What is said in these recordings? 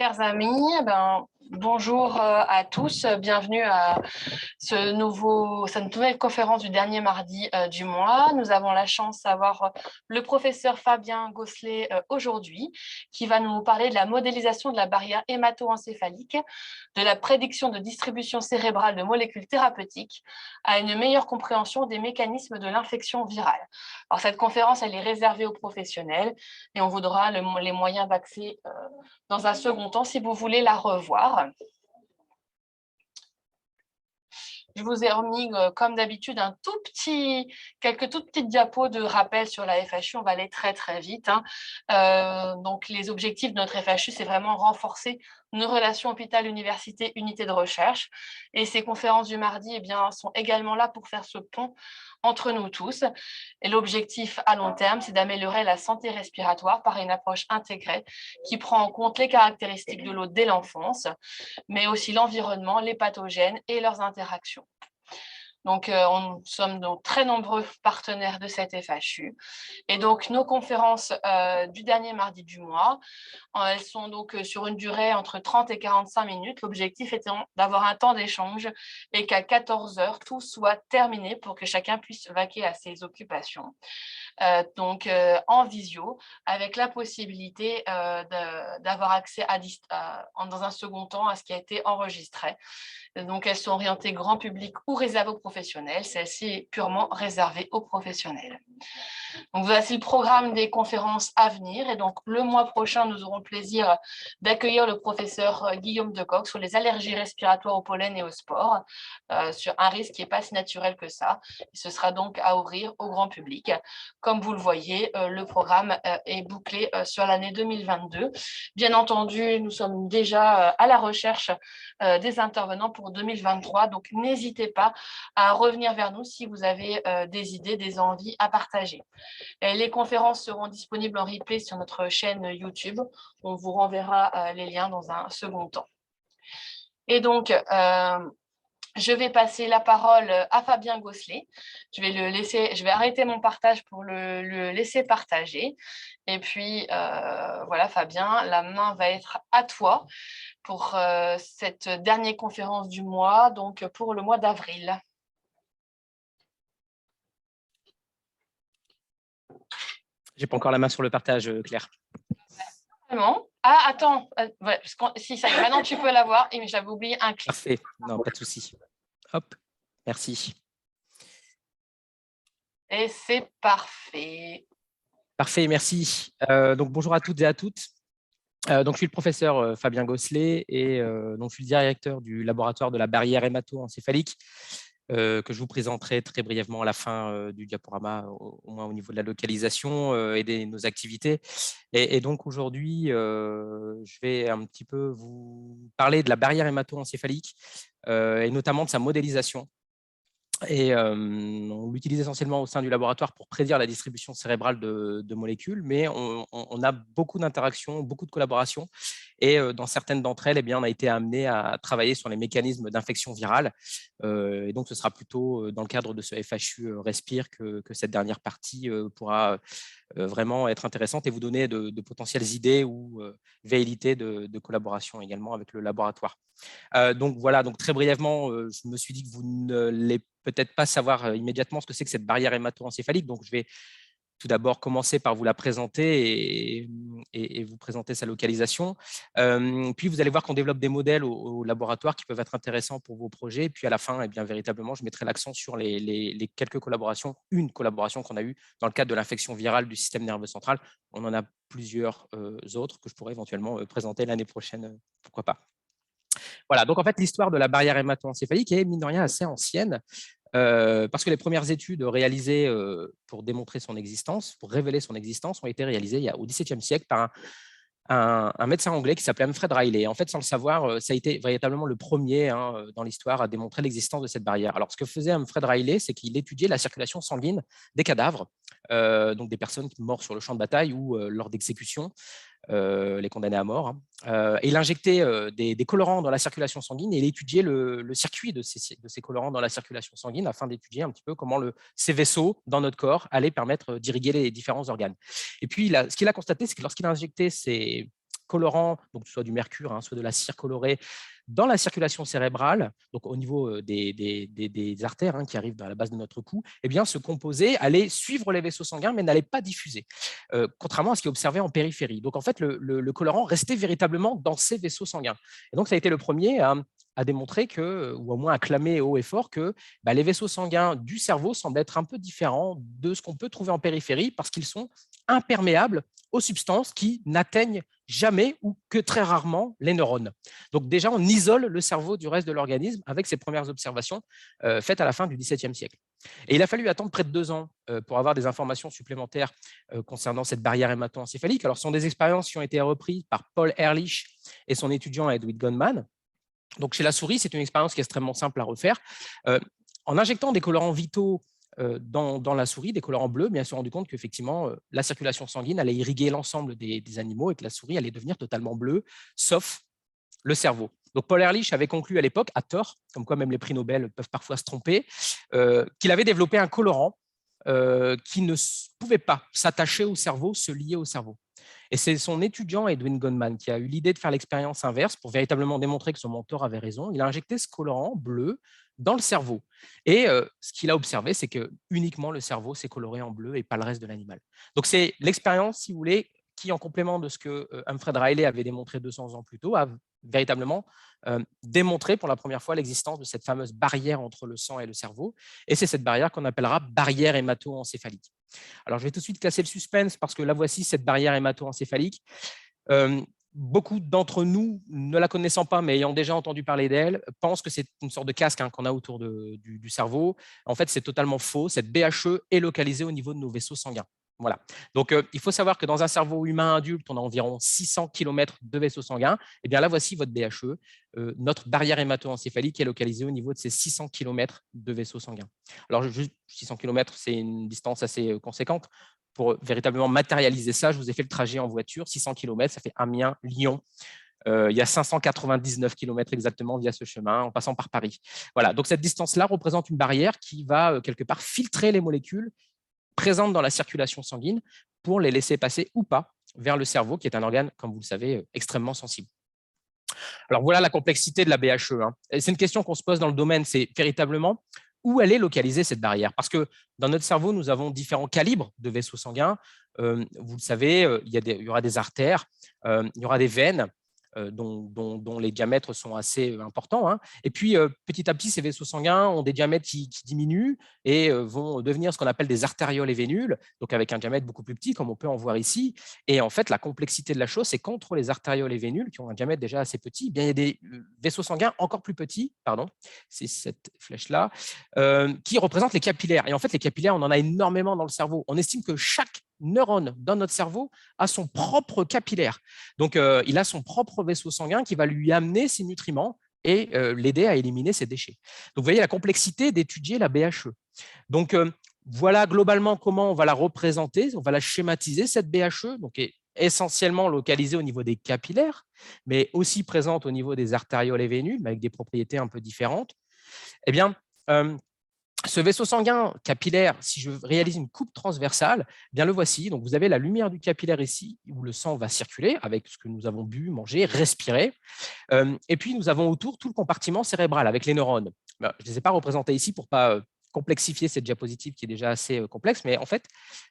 Chers amis, bonjour à tous, bienvenue à cette nouvelle conférence du dernier mardi du mois. Nous avons la chance d'avoir le professeur Fabien Gosselet aujourd'hui qui va nous parler de la modélisation de la barrière hémato-encéphalique, de la prédiction de distribution cérébrale de molécules thérapeutiques à une meilleure compréhension des mécanismes de l'infection virale. Alors cette conférence, elle est réservée aux professionnels et on vous donnera les moyens d'accès dans un second temps si vous voulez la revoir. Je vous ai remis, comme d'habitude, quelques toutes petites diapos de rappel sur la FHU. On va aller très, très vite. Donc, les objectifs de notre FHU, c'est vraiment renforcer nos relations hôpital-université, unité de recherche. Et ces conférences du mardi sont également là pour faire ce pont entre nous tous. Et l'objectif à long terme, c'est d'améliorer la santé respiratoire par une approche intégrée qui prend en compte les caractéristiques de l'eau dès l'enfance, mais aussi l'environnement, les pathogènes et leurs interactions. Donc, nous sommes donc très nombreux partenaires de cette FHU. Et donc, nos conférences du dernier mardi du mois, elles sont donc sur une durée entre 30 et 45 minutes. L'objectif étant d'avoir un temps d'échange et qu'à 14 heures, tout soit terminé pour que chacun puisse vaquer à ses occupations. Donc en visio, avec la possibilité d'avoir accès dans un second temps à ce qui a été enregistré. Donc, elles sont orientées grand public ou réservées aux professionnels. Celle-ci est purement réservée aux professionnels. Donc, voici le programme des conférences à venir. Et donc, le mois prochain, nous aurons le plaisir d'accueillir le professeur Guillaume Decoq sur les allergies respiratoires au pollen et au sport, sur un risque qui n'est pas si naturel que ça. Et ce sera donc à ouvrir au grand public. Comme vous le voyez, le programme est bouclé sur l'année 2022. Bien entendu, nous sommes déjà à la recherche des intervenants pour 2023. Donc, n'hésitez pas à revenir vers nous si vous avez des idées, des envies à partager. Les conférences seront disponibles en replay sur notre chaîne YouTube. On vous renverra les liens dans un second temps. Et donc, je vais passer la parole à Fabien Gosselet. Je vais arrêter mon partage pour le laisser partager. Et puis, voilà, Fabien, la main va être à toi pour cette dernière conférence du mois, donc pour le mois d'avril. J'ai pas encore la main sur le partage, Claire. Ah, attends, ouais, si ça y est, maintenant tu peux l'avoir, mais j'avais oublié un clic. Parfait, non, pas de souci. Hop, merci. Et c'est parfait. Parfait, merci. Donc, bonjour à toutes et à toutes. Donc, je suis le professeur Fabien Gosselet et donc, je suis le directeur du laboratoire de la barrière hémato-encéphalique que je vous présenterai très brièvement à la fin du diaporama, au moins au niveau de la localisation et de nos activités. Et donc, aujourd'hui, je vais un petit peu vous parler de la barrière hémato-encéphalique et notamment de sa modélisation. Et on l'utilise essentiellement au sein du laboratoire pour prédire la distribution cérébrale de molécules, mais on a beaucoup d'interactions, beaucoup de collaborations. Et dans certaines d'entre elles, on a été amené à travailler sur les mécanismes d'infection virale. Et donc, ce sera plutôt dans le cadre de ce FHU Respire que cette dernière partie pourra vraiment être intéressante et vous donner de potentielles idées ou velléités de collaboration également avec le laboratoire. Donc voilà, donc très brièvement, je me suis dit que vous n'allez peut-être pas savoir immédiatement ce que c'est que cette barrière hémato-encéphalique. Donc je vais tout d'abord commencer par vous la présenter et vous présenter sa localisation. Puis vous allez voir qu'on développe des modèles au laboratoire qui peuvent être intéressants pour vos projets. Et puis à la fin, véritablement, je mettrai l'accent sur les quelques collaborations, une collaboration qu'on a eue dans le cadre de l'infection virale du système nerveux central. On en a plusieurs autres que je pourrais éventuellement présenter l'année prochaine, pourquoi pas. Voilà, donc en fait, l'histoire de la barrière hémato-encéphalique est, mine de rien, assez ancienne. Parce que les premières études réalisées pour démontrer son existence, pour révéler son existence, ont été réalisées au XVIIe siècle par un médecin anglais qui s'appelait Humphrey Riley. En fait, sans le savoir, ça a été véritablement le premier dans l'histoire à démontrer l'existence de cette barrière. Alors, ce que faisait Humphrey Riley, c'est qu'il étudiait la circulation sanguine des cadavres, donc des personnes mortes sur le champ de bataille ou lors d'exécution, les condamnés à mort. Et il injectait des colorants dans la circulation sanguine et il étudiait le circuit de ces colorants dans la circulation sanguine afin d'étudier un petit peu comment ces vaisseaux dans notre corps allaient permettre d'irriguer les différents organes. Et puis, ce qu'il a constaté, c'est que lorsqu'il a injecté colorant, donc soit du mercure, soit de la cire colorée, dans la circulation cérébrale, donc au niveau des artères qui arrivent à la base de notre cou, eh bien, ce composé allait suivre les vaisseaux sanguins, mais n'allait pas diffuser, contrairement à ce qui est observé en périphérie. Donc, en fait, le colorant restait véritablement dans ces vaisseaux sanguins. Et donc, ça a été le premier à démontrer que, ou au moins à clamer haut et fort que les vaisseaux sanguins du cerveau semblent être un peu différents de ce qu'on peut trouver en périphérie parce qu'ils sont imperméables aux substances qui n'atteignent jamais ou que très rarement les neurones. Donc déjà, on isole le cerveau du reste de l'organisme avec ces premières observations faites à la fin du XVIIe siècle. Et il a fallu attendre près de 2 ans pour avoir des informations supplémentaires concernant cette barrière hémato-encéphalique. Alors, ce sont des expériences qui ont été reprises par Paul Ehrlich et son étudiant Edwin Goldman. Donc, chez la souris, c'est une expérience qui est extrêmement simple à refaire. En injectant des colorants vitaux dans la souris, des colorants bleus, mais on s'est rendu compte qu'effectivement, la circulation sanguine allait irriguer l'ensemble des animaux et que la souris allait devenir totalement bleue, sauf le cerveau. Donc, Paul Ehrlich avait conclu à l'époque, à tort, comme quoi même les prix Nobel peuvent parfois se tromper, qu'il avait développé un colorant qui ne pouvait pas s'attacher au cerveau, se lier au cerveau. Et c'est son étudiant Edwin Goldman qui a eu l'idée de faire l'expérience inverse pour véritablement démontrer que son mentor avait raison. Il a injecté ce colorant bleu dans le cerveau. Et ce qu'il a observé, c'est que uniquement le cerveau s'est coloré en bleu et pas le reste de l'animal. Donc c'est l'expérience, si vous voulez, qui, en complément de ce que Humphrey Riley avait démontré 200 ans plus tôt, a véritablement démontré pour la première fois l'existence de cette fameuse barrière entre le sang et le cerveau. Et c'est cette barrière qu'on appellera barrière hémato-encéphalique. Alors, je vais tout de suite casser le suspense parce que la voici, cette barrière hémato-encéphalique. Beaucoup d'entre nous, ne la connaissant pas, mais ayant déjà entendu parler d'elle, pensent que c'est une sorte de casque qu'on a autour du cerveau. En fait, c'est totalement faux. Cette BHE est localisée au niveau de nos vaisseaux sanguins. Voilà. Donc, il faut savoir que dans un cerveau humain adulte, on a environ 600 km de vaisseaux sanguins. Eh bien là, voici votre BHE. Notre barrière hémato-encéphalique est localisée au niveau de ces 600 km de vaisseaux sanguins. Alors, juste 600 km, c'est une distance assez conséquente. Pour véritablement matérialiser ça, je vous ai fait le trajet en voiture. 600 km, ça fait Amiens-Lyon. Il y a 599 km exactement via ce chemin, en passant par Paris. Voilà. Donc, cette distance-là représente une barrière qui va quelque part filtrer les molécules présentes dans la circulation sanguine pour les laisser passer ou pas vers le cerveau, qui est un organe, comme vous le savez, extrêmement sensible. Alors voilà la complexité de la BHE. C'est une question qu'on se pose dans le domaine, c'est véritablement où elle est localisée, cette barrière. Parce que dans notre cerveau, nous avons différents calibres de vaisseaux sanguins. Vous le savez, il y aura des artères, il y aura des veines, dont les diamètres sont assez importants. Et puis, petit à petit, ces vaisseaux sanguins ont des diamètres qui diminuent et vont devenir ce qu'on appelle des artérioles et vénules, donc avec un diamètre beaucoup plus petit, comme on peut en voir ici. Et en fait, la complexité de la chose, c'est qu'entre les artérioles et vénules, qui ont un diamètre déjà assez petit, eh bien, il y a des vaisseaux sanguins encore plus petits, c'est cette flèche-là, qui représentent les capillaires. Et en fait, les capillaires, on en a énormément dans le cerveau. On estime que chaque neurone dans notre cerveau a son propre capillaire. Donc, il a son propre vaisseau sanguin qui va lui amener ses nutriments et l'aider à éliminer ses déchets. Donc, vous voyez la complexité d'étudier la BHE. Donc, voilà globalement comment on va la représenter, on va la schématiser, cette BHE, donc est essentiellement localisée au niveau des capillaires, mais aussi présente au niveau des artérioles et vénules, mais avec des propriétés un peu différentes. Eh bien, ce vaisseau sanguin capillaire, si je réalise une coupe transversale, eh bien le voici. Donc, vous avez la lumière du capillaire ici, où le sang va circuler avec ce que nous avons bu, mangé, respiré. Et puis, nous avons autour tout le compartiment cérébral avec les neurones. Je ne les ai pas représentés ici pour ne pas complexifier cette diapositive qui est déjà assez complexe, mais en fait,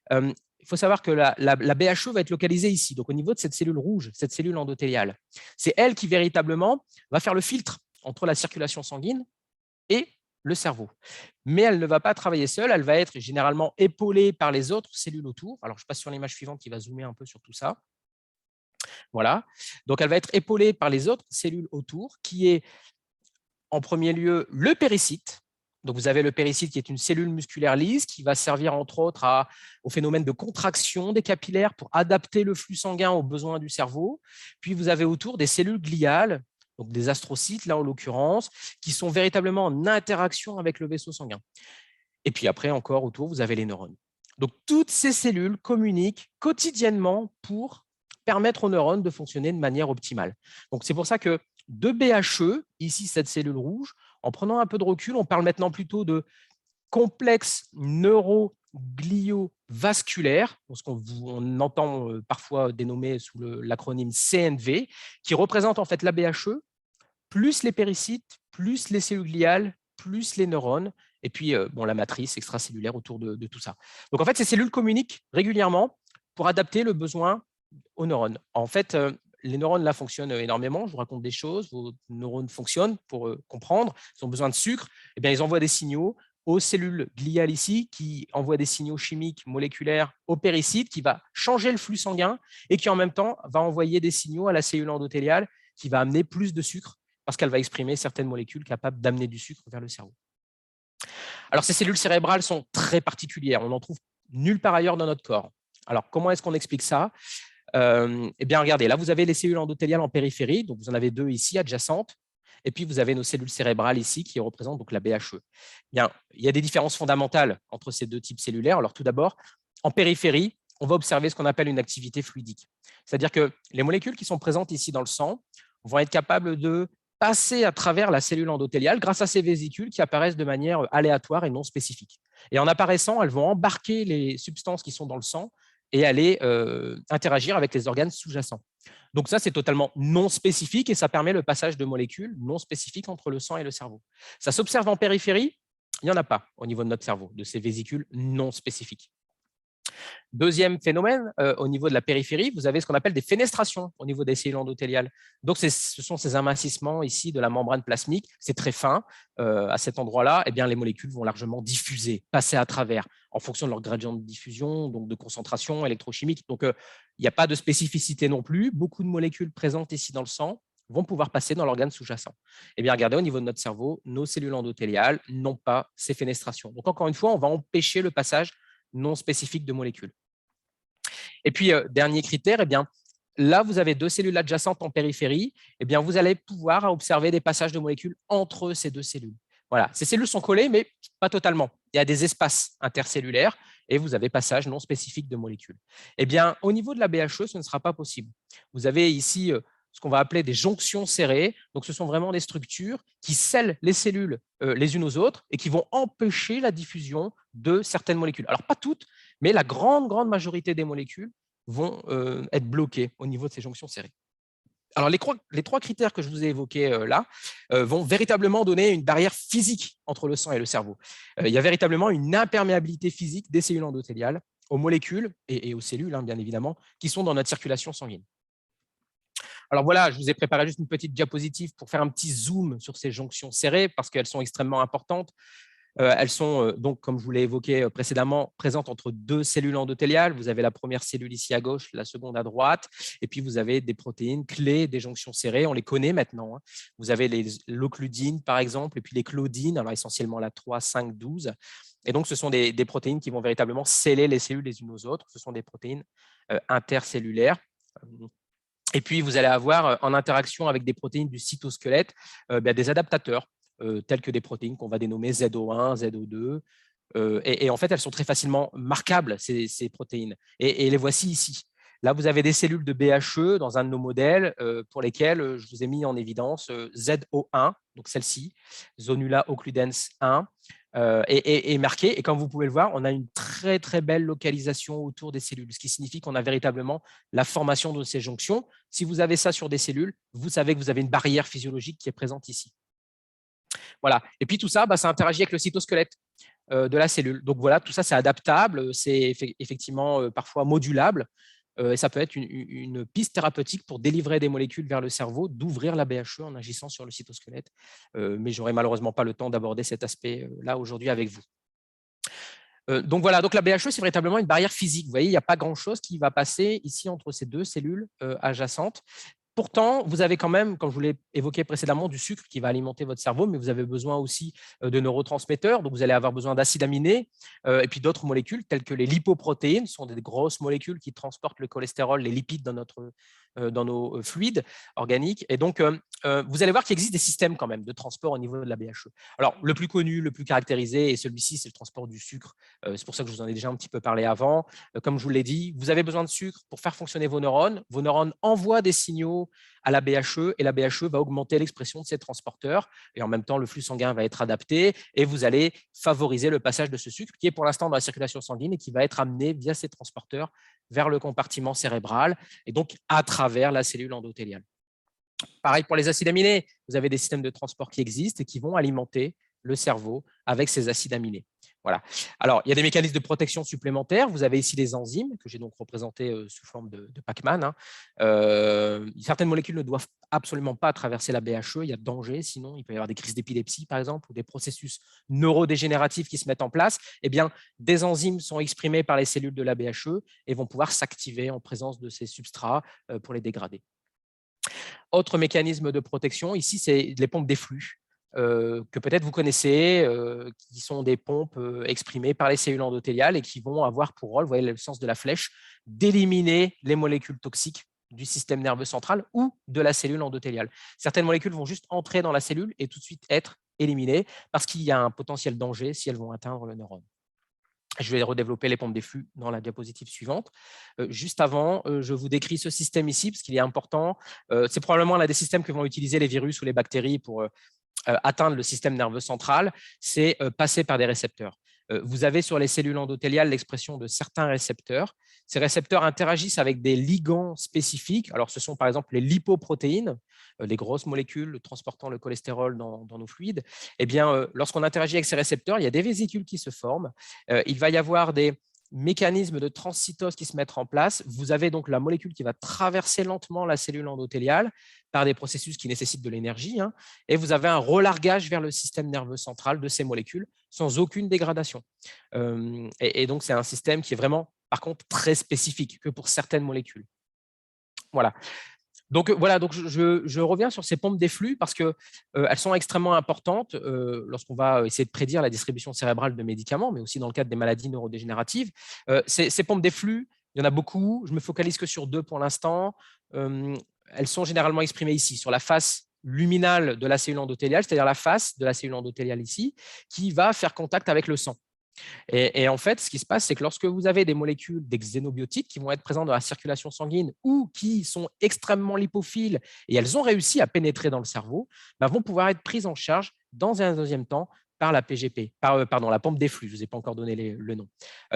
il faut savoir que la BHE va être localisée ici, donc au niveau de cette cellule rouge, cette cellule endothéliale. C'est elle qui véritablement va faire le filtre entre la circulation sanguine et le cerveau. Mais elle ne va pas travailler seule, elle va être généralement épaulée par les autres cellules autour. Alors, je passe sur l'image suivante qui va zoomer un peu sur tout ça. Voilà. Donc, elle va être épaulée par les autres cellules autour, qui est en premier lieu le péricyte. Donc, vous avez le péricyte qui est une cellule musculaire lisse qui va servir entre autres au phénomène de contraction des capillaires pour adapter le flux sanguin aux besoins du cerveau. Puis, vous avez autour des cellules gliales, donc des astrocytes, là en l'occurrence, qui sont véritablement en interaction avec le vaisseau sanguin. Et puis après, encore autour, vous avez les neurones. Donc, toutes ces cellules communiquent quotidiennement pour permettre aux neurones de fonctionner de manière optimale. Donc, c'est pour ça que de BHE, ici cette cellule rouge, en prenant un peu de recul, on parle maintenant plutôt de complexe neuro gliovasculaires, ce qu'on entend parfois dénommé sous l'acronyme CNV, qui représente en fait la BHE, plus les péricytes, plus les cellules gliales, plus les neurones, et puis la matrice extracellulaire autour de tout ça. Donc en fait, ces cellules communiquent régulièrement pour adapter le besoin aux neurones. En fait, les neurones là fonctionnent énormément. Je vous raconte des choses. Vos neurones fonctionnent pour comprendre. Ils ont besoin de sucre. Eh bien, ils envoient des signaux aux cellules gliales ici, qui envoient des signaux chimiques, moléculaires au péricyte, qui va changer le flux sanguin et qui en même temps va envoyer des signaux à la cellule endothéliale qui va amener plus de sucre parce qu'elle va exprimer certaines molécules capables d'amener du sucre vers le cerveau. Alors, ces cellules cérébrales sont très particulières. On n'en trouve nulle part ailleurs dans notre corps. Alors, comment est-ce qu'on explique ça? Eh bien, regardez, là, vous avez les cellules endothéliales en périphérie. Donc, vous en avez deux ici, adjacentes. Et puis, vous avez nos cellules cérébrales ici qui représentent donc la BHE. Bien, il y a des différences fondamentales entre ces deux types cellulaires. Alors, tout d'abord, en périphérie, on va observer ce qu'on appelle une activité fluidique. C'est-à-dire que les molécules qui sont présentes ici dans le sang vont être capables de passer à travers la cellule endothéliale grâce à ces vésicules qui apparaissent de manière aléatoire et non spécifique. Et en apparaissant, elles vont embarquer les substances qui sont dans le sang et aller interagir avec les organes sous-jacents. Donc ça, c'est totalement non spécifique et ça permet le passage de molécules non spécifiques entre le sang et le cerveau. Ça s'observe en périphérie, il n'y en a pas au niveau de notre cerveau, de ces vésicules non spécifiques. Deuxième phénomène, au niveau de la périphérie, vous avez ce qu'on appelle des fenestrations au niveau des cellules endothéliales. Donc, ce sont ces amincissements ici de la membrane plasmique. C'est très fin. À cet endroit-là, eh bien, les molécules vont largement diffuser, passer à travers, en fonction de leur gradient de diffusion, donc de concentration électrochimique. Donc, il n'y a pas de spécificité non plus. Beaucoup de molécules présentes ici dans le sang vont pouvoir passer dans l'organe sous-jacent. Eh bien, regardez, au niveau de notre cerveau, nos cellules endothéliales n'ont pas ces fenestrations. Donc, encore une fois, on va empêcher le passage non spécifique de molécules. Et puis, dernier critère, eh bien, là, vous avez deux cellules adjacentes en périphérie. Eh bien, vous allez pouvoir observer des passages de molécules entre ces deux cellules. Voilà, ces cellules sont collées, mais pas totalement. Il y a des espaces intercellulaires et vous avez passage non spécifique de molécules. Eh bien, au niveau de la BHE, ce ne sera pas possible. Vous avez ici ce qu'on va appeler des jonctions serrées. Donc, ce sont vraiment des structures qui scellent les cellules les unes aux autres et qui vont empêcher la diffusion de certaines molécules. Alors, pas toutes, mais la grande majorité des molécules vont être bloquées au niveau de ces jonctions serrées. Alors, les trois critères que je vous ai évoqués là vont véritablement donner une barrière physique entre le sang et le cerveau. Il y a véritablement une imperméabilité physique des cellules endothéliales aux molécules et aux cellules, hein, bien évidemment, qui sont dans notre circulation sanguine. Alors voilà, je vous ai préparé juste une petite diapositive pour faire un petit zoom sur ces jonctions serrées parce qu'elles sont extrêmement importantes. Elles sont donc, comme je vous l'ai évoqué précédemment, présentes entre deux cellules endothéliales. Vous avez la première cellule ici à gauche, la seconde à droite, et puis vous avez des protéines clés des jonctions serrées. On les connaît maintenant, hein. Vous avez l'occludine, par exemple, et puis les claudines, alors essentiellement la 3, 5, 12. Et donc, ce sont des protéines qui vont véritablement sceller les cellules les unes aux autres. Ce sont des protéines intercellulaires. Et puis, vous allez avoir en interaction avec des protéines du cytosquelette des adaptateurs tels que des protéines qu'on va dénommer ZO1, ZO2. Et en fait, elles sont très facilement marquables, ces protéines. Et les voici ici. Là, vous avez des cellules de BHE dans un de nos modèles pour lesquelles je vous ai mis en évidence ZO1, donc celle-ci, Zonula occludens 1, est marquée. Et comme vous pouvez le voir, on a une très belle localisation autour des cellules, ce qui signifie qu'on a véritablement la formation de ces jonctions. Si vous avez ça sur des cellules, vous savez que vous avez une barrière physiologique qui est présente ici. Voilà. Et puis tout ça, ça interagit avec le cytosquelette de la cellule. Donc voilà, tout ça, c'est adaptable, c'est effectivement parfois modulable. Et ça peut être une piste thérapeutique pour délivrer des molécules vers le cerveau, d'ouvrir la BHE en agissant sur le cytosquelette. Mais je n'aurai malheureusement pas le temps d'aborder cet aspect-là aujourd'hui avec vous. Donc voilà, donc la BHE, c'est véritablement une barrière physique. Vous voyez, il n'y a pas grand-chose qui va passer ici entre ces deux cellules adjacentes. Pourtant, vous avez quand même, comme je vous l'ai évoqué précédemment, du sucre qui va alimenter votre cerveau, mais vous avez besoin aussi de neurotransmetteurs. Donc, vous allez avoir besoin d'acides aminés et puis d'autres molécules telles que les lipoprotéines. Ce sont des grosses molécules qui transportent le cholestérol, les lipides dans nos fluides organiques. Et donc, vous allez voir qu'il existe des systèmes quand même de transport au niveau de la BHE. Alors, le plus connu, le plus caractérisé, et celui-ci, c'est le transport du sucre. C'est pour ça que je vous en ai déjà un petit peu parlé avant. Comme je vous l'ai dit, vous avez besoin de sucre pour faire fonctionner vos neurones. Vos neurones envoient des signaux à la BHE et la BHE va augmenter l'expression de ces transporteurs et en même temps, le flux sanguin va être adapté et vous allez favoriser le passage de ce sucre qui est pour l'instant dans la circulation sanguine et qui va être amené via ces transporteurs vers le compartiment cérébral et donc à travers la cellule endothéliale. Pareil pour les acides aminés, vous avez des systèmes de transport qui existent et qui vont alimenter le cerveau avec ces acides aminés. Voilà. Alors, il y a des mécanismes de protection supplémentaires. Vous avez ici les enzymes, que j'ai donc représentés sous forme de Pac-Man. Certaines molécules ne doivent absolument pas traverser la BHE, il y a danger, sinon il peut y avoir des crises d'épilepsie, par exemple, ou des processus neurodégénératifs qui se mettent en place. Eh bien, des enzymes sont exprimées par les cellules de la BHE et vont pouvoir s'activer en présence de ces substrats pour les dégrader. Autre mécanisme de protection, ici, c'est les pompes d'efflux. Que peut-être vous connaissez, qui sont des pompes exprimées par les cellules endothéliales et qui vont avoir pour rôle, vous voyez le sens de la flèche, d'éliminer les molécules toxiques du système nerveux central ou de la cellule endothéliale. Certaines molécules vont juste entrer dans la cellule et tout de suite être éliminées parce qu'il y a un potentiel danger si elles vont atteindre le neurone. Je vais redévelopper les pompes d'efflux dans la diapositive suivante. Juste avant, je vous décris ce système ici parce qu'il est important. C'est probablement l'un des systèmes que vont utiliser les virus ou les bactéries pour atteindre le système nerveux central, c'est passer par des récepteurs. Vous avez sur les cellules endothéliales l'expression de certains récepteurs. Ces récepteurs interagissent avec des ligands spécifiques. Alors, ce sont par exemple les lipoprotéines, les grosses molécules transportant le cholestérol dans nos fluides. Eh bien, lorsqu'on interagit avec ces récepteurs, il y a des vésicules qui se forment. Il va y avoir des mécanismes de transcytose qui se mettent en place. Vous avez donc la molécule qui va traverser lentement la cellule endothéliale par des processus qui nécessitent de l'énergie, et vous avez un relargage vers le système nerveux central de ces molécules sans aucune dégradation. Et donc, c'est un système qui est vraiment, par contre, très spécifique que pour certaines molécules. Voilà. Donc, je reviens sur ces pompes d'efflux parce qu'elles sont extrêmement importantes lorsqu'on va essayer de prédire la distribution cérébrale de médicaments, mais aussi dans le cadre des maladies neurodégénératives. Ces pompes d'efflux, il y en a beaucoup. Je me focalise que sur deux pour l'instant. Elles sont généralement exprimées ici, sur la face luminale de la cellule endothéliale, c'est-à-dire la face de la cellule endothéliale ici, qui va faire contact avec le sang. Et en fait, ce qui se passe, c'est que lorsque vous avez des molécules, des xénobiotiques qui vont être présentes dans la circulation sanguine ou qui sont extrêmement lipophiles et elles ont réussi à pénétrer dans le cerveau, vont pouvoir être prises en charge dans un deuxième temps par la PGP, la pompe d'efflux. Je ne vous ai pas encore donné le nom.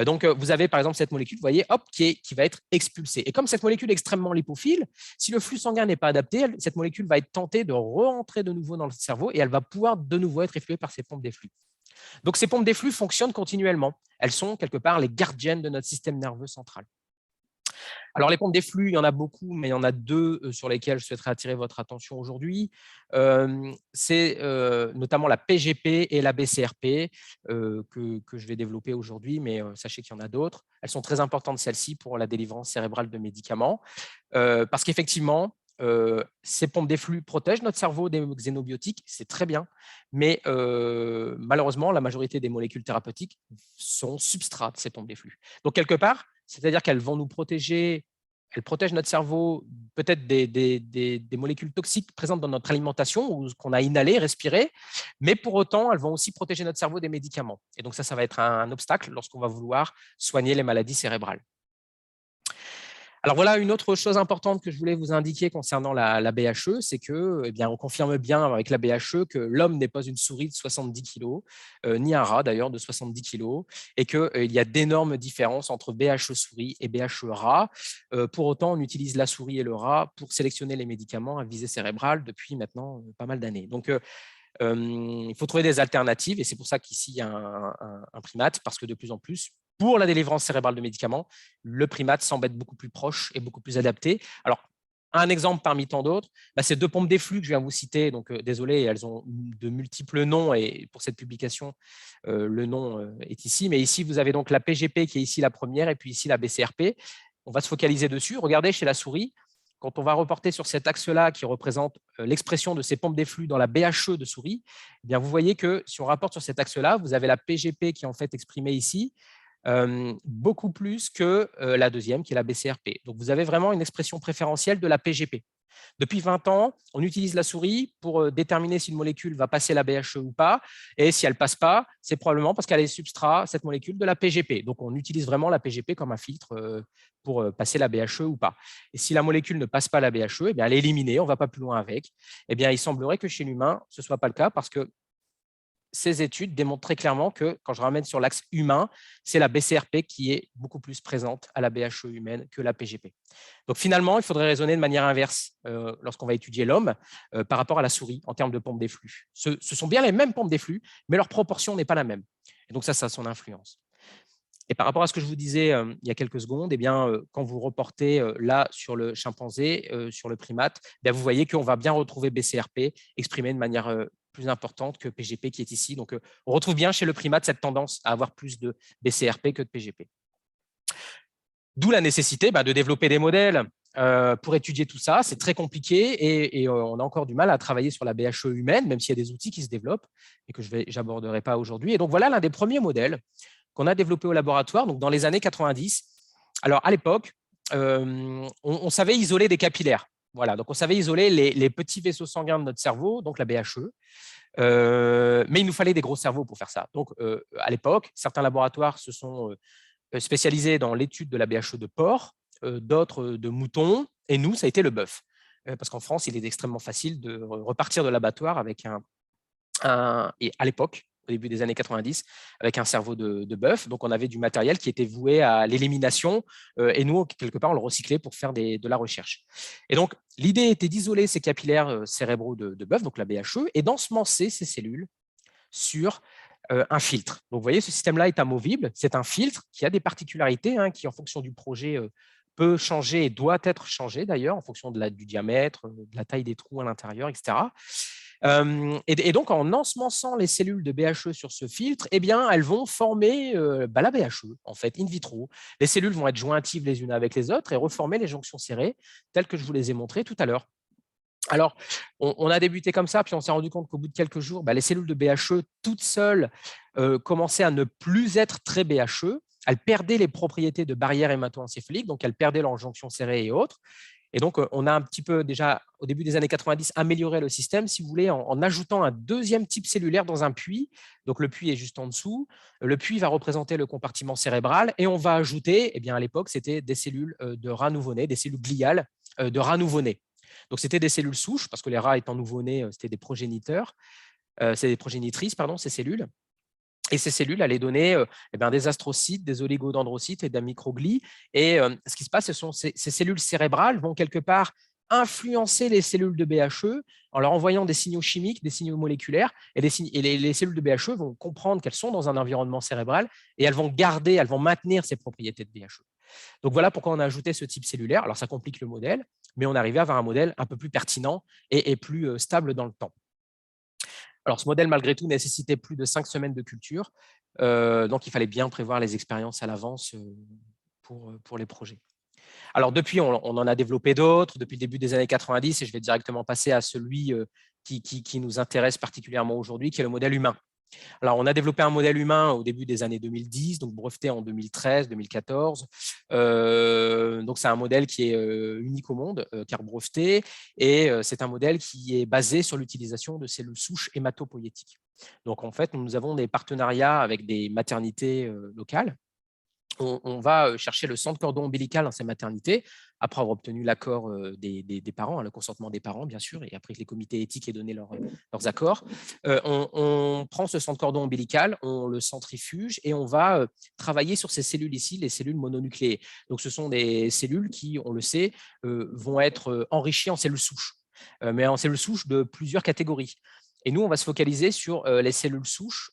Donc, vous avez par exemple cette molécule, vous voyez, hop, qui va être expulsée. Et comme cette molécule est extrêmement lipophile, si le flux sanguin n'est pas adapté, cette molécule va être tentée de re-entrer de nouveau dans le cerveau et elle va pouvoir de nouveau être effluée par ces pompes d'efflux. Donc, ces pompes d'efflux fonctionnent continuellement. Elles sont quelque part les gardiennes de notre système nerveux central. Alors, les pompes d'efflux, il y en a beaucoup, mais il y en a deux sur lesquelles je souhaiterais attirer votre attention aujourd'hui. C'est notamment la PGP et la BCRP que je vais développer aujourd'hui, mais sachez qu'il y en a d'autres. Elles sont très importantes, celles-ci, pour la délivrance cérébrale de médicaments, parce qu'effectivement, ces pompes d'efflux protègent notre cerveau des xénobiotiques, c'est très bien, mais malheureusement, la majorité des molécules thérapeutiques sont substrats de ces pompes d'efflux. Donc, quelque part, c'est-à-dire qu'elles vont nous protéger, elles protègent notre cerveau peut-être des molécules toxiques présentes dans notre alimentation ou qu'on a inhalé, respiré, mais pour autant, elles vont aussi protéger notre cerveau des médicaments. Et donc ça va être un obstacle lorsqu'on va vouloir soigner les maladies cérébrales. Alors voilà, une autre chose importante que je voulais vous indiquer concernant la BHE, c'est que, on confirme bien avec la BHE que l'homme n'est pas une souris de 70 kg, ni un rat d'ailleurs de 70 kg, et qu'il y a d'énormes différences entre BHE souris et BHE rat. Pour autant, on utilise la souris et le rat pour sélectionner les médicaments à visée cérébrale depuis maintenant pas mal d'années. Donc, il faut trouver des alternatives, et c'est pour ça qu'ici, il y a un primate, parce que de plus en plus, pour la délivrance cérébrale de médicaments, le primate semble être beaucoup plus proche et beaucoup plus adapté. Alors, un exemple parmi tant d'autres, ces deux pompes d'efflux que je viens vous citer, donc désolé, elles ont de multiples noms, et pour cette publication, le nom est ici, mais ici, vous avez donc la PGP qui est ici la première, et puis ici la BCRP. On va se focaliser dessus. Regardez chez la souris, quand on va reporter sur cet axe-là qui représente l'expression de ces pompes d'efflux dans la BHE de souris, vous voyez que si on rapporte sur cet axe-là, vous avez la PGP qui est en fait exprimée ici, beaucoup plus que la deuxième, qui est la BCRP. Donc, vous avez vraiment une expression préférentielle de la PGP. Depuis 20 ans, on utilise la souris pour déterminer si une molécule va passer la BHE ou pas. Et si elle ne passe pas, c'est probablement parce qu'elle est substrat, cette molécule, de la PGP. Donc, on utilise vraiment la PGP comme un filtre pour passer la BHE ou pas. Et si la molécule ne passe pas la BHE, eh bien, elle est éliminée, on ne va pas plus loin avec. Eh bien, il semblerait que chez l'humain, ce ne soit pas le cas parce que ces études démontrent très clairement que, quand je ramène sur l'axe humain, c'est la BCRP qui est beaucoup plus présente à la BHE humaine que la PGP. Donc finalement, il faudrait raisonner de manière inverse lorsqu'on va étudier l'homme par rapport à la souris en termes de pompe des flux. Ce sont bien les mêmes pompes des flux, mais leur proportion n'est pas la même. Et donc ça a son influence. Et par rapport à ce que je vous disais il y a quelques secondes, eh bien, quand vous reportez là sur le chimpanzé, sur le primate, bien, vous voyez qu'on va bien retrouver BCRP exprimé de manière plus importante que PGP qui est ici. Donc, on retrouve bien chez le primate cette tendance à avoir plus de BCRP que de PGP. D'où la nécessité de développer des modèles pour étudier tout ça. C'est très compliqué et on a encore du mal à travailler sur la BHE humaine, même s'il y a des outils qui se développent et que je n'aborderai pas aujourd'hui. Et donc, voilà l'un des premiers modèles qu'on a développé au laboratoire, donc dans les années 90. Alors, à l'époque, on savait isoler des capillaires. Voilà, donc on savait isoler les petits vaisseaux sanguins de notre cerveau, donc la BHE, mais il nous fallait des gros cerveaux pour faire ça. Donc, à l'époque, certains laboratoires se sont spécialisés dans l'étude de la BHE de porc, d'autres de moutons, et nous, ça a été le bœuf. Parce qu'en France, il est extrêmement facile de repartir de l'abattoir avec et à l'époque, au début des années 90, avec un cerveau de bœuf. Donc, on avait du matériel qui était voué à l'élimination et nous, quelque part, on le recyclait pour faire de la recherche. Et donc, l'idée était d'isoler ces capillaires cérébraux de bœuf, donc la BHE, et d'ensemencer ces cellules sur un filtre. Donc, vous voyez, ce système-là est amovible. C'est un filtre qui a des particularités qui, en fonction du projet, peut changer et doit être changé d'ailleurs, en fonction du diamètre, de la taille des trous à l'intérieur, etc. Et donc, en ensemençant les cellules de BHE sur ce filtre, eh bien, elles vont former la BHE, en fait, in vitro. Les cellules vont être jointives les unes avec les autres et reformer les jonctions serrées, telles que je vous les ai montrées tout à l'heure. Alors, on a débuté comme ça, puis on s'est rendu compte qu'au bout de quelques jours, les cellules de BHE, toutes seules, commençaient à ne plus être très BHE. Elles perdaient les propriétés de barrière hémato-encéphalique, donc elles perdaient leurs jonctions serrées et autres. Et donc, on a un petit peu déjà, au début des années 90, amélioré le système, si vous voulez, en ajoutant un deuxième type cellulaire dans un puits. Donc, le puits est juste en dessous. Le puits va représenter le compartiment cérébral et on va ajouter, à l'époque, c'était des cellules de rats nouveau-nés, des cellules gliales de rats nouveau-nés. Donc, c'était des cellules souches, parce que les rats étant nouveau-nés, c'était des progéniteurs, c'est des progénitrices, pardon, ces cellules. Et ces cellules allaient donner des astrocytes, des oligodendrocytes et des microglies. Et ce qui se passe, ces cellules cérébrales vont quelque part influencer les cellules de BHE en leur envoyant des signaux chimiques, des signaux moléculaires. Et les cellules de BHE vont comprendre qu'elles sont dans un environnement cérébral et elles vont maintenir ces propriétés de BHE. Donc voilà pourquoi on a ajouté ce type cellulaire. Alors ça complique le modèle, mais on arrivait à avoir un modèle un peu plus pertinent et plus stable dans le temps. Alors, ce modèle, malgré tout, nécessitait plus de 5 semaines de culture. Donc, il fallait bien prévoir les expériences à l'avance pour les projets. Alors, depuis, on en a développé d'autres depuis le début des années 90 et je vais directement passer à celui qui nous intéresse particulièrement aujourd'hui, qui est le modèle humain. Alors, on a développé un modèle humain au début des années 2010, donc breveté en 2013, 2014. Donc, c'est un modèle qui est unique au monde, car breveté, et c'est un modèle qui est basé sur l'utilisation de cellules souches hématopoïétiques. Donc, en fait, nous avons des partenariats avec des maternités locales. On va chercher le sang de cordon ombilical dans ces maternités, après avoir obtenu l'accord des parents, le consentement des parents, bien sûr, et après que les comités éthiques aient donné leurs accords. On prend ce sang de cordon ombilical, on le centrifuge et on va travailler sur ces cellules ici, les cellules mononucléées. Donc, ce sont des cellules qui, on le sait, vont être enrichies en cellules souches, mais en cellules souches de plusieurs catégories. Et nous, on va se focaliser sur les cellules souches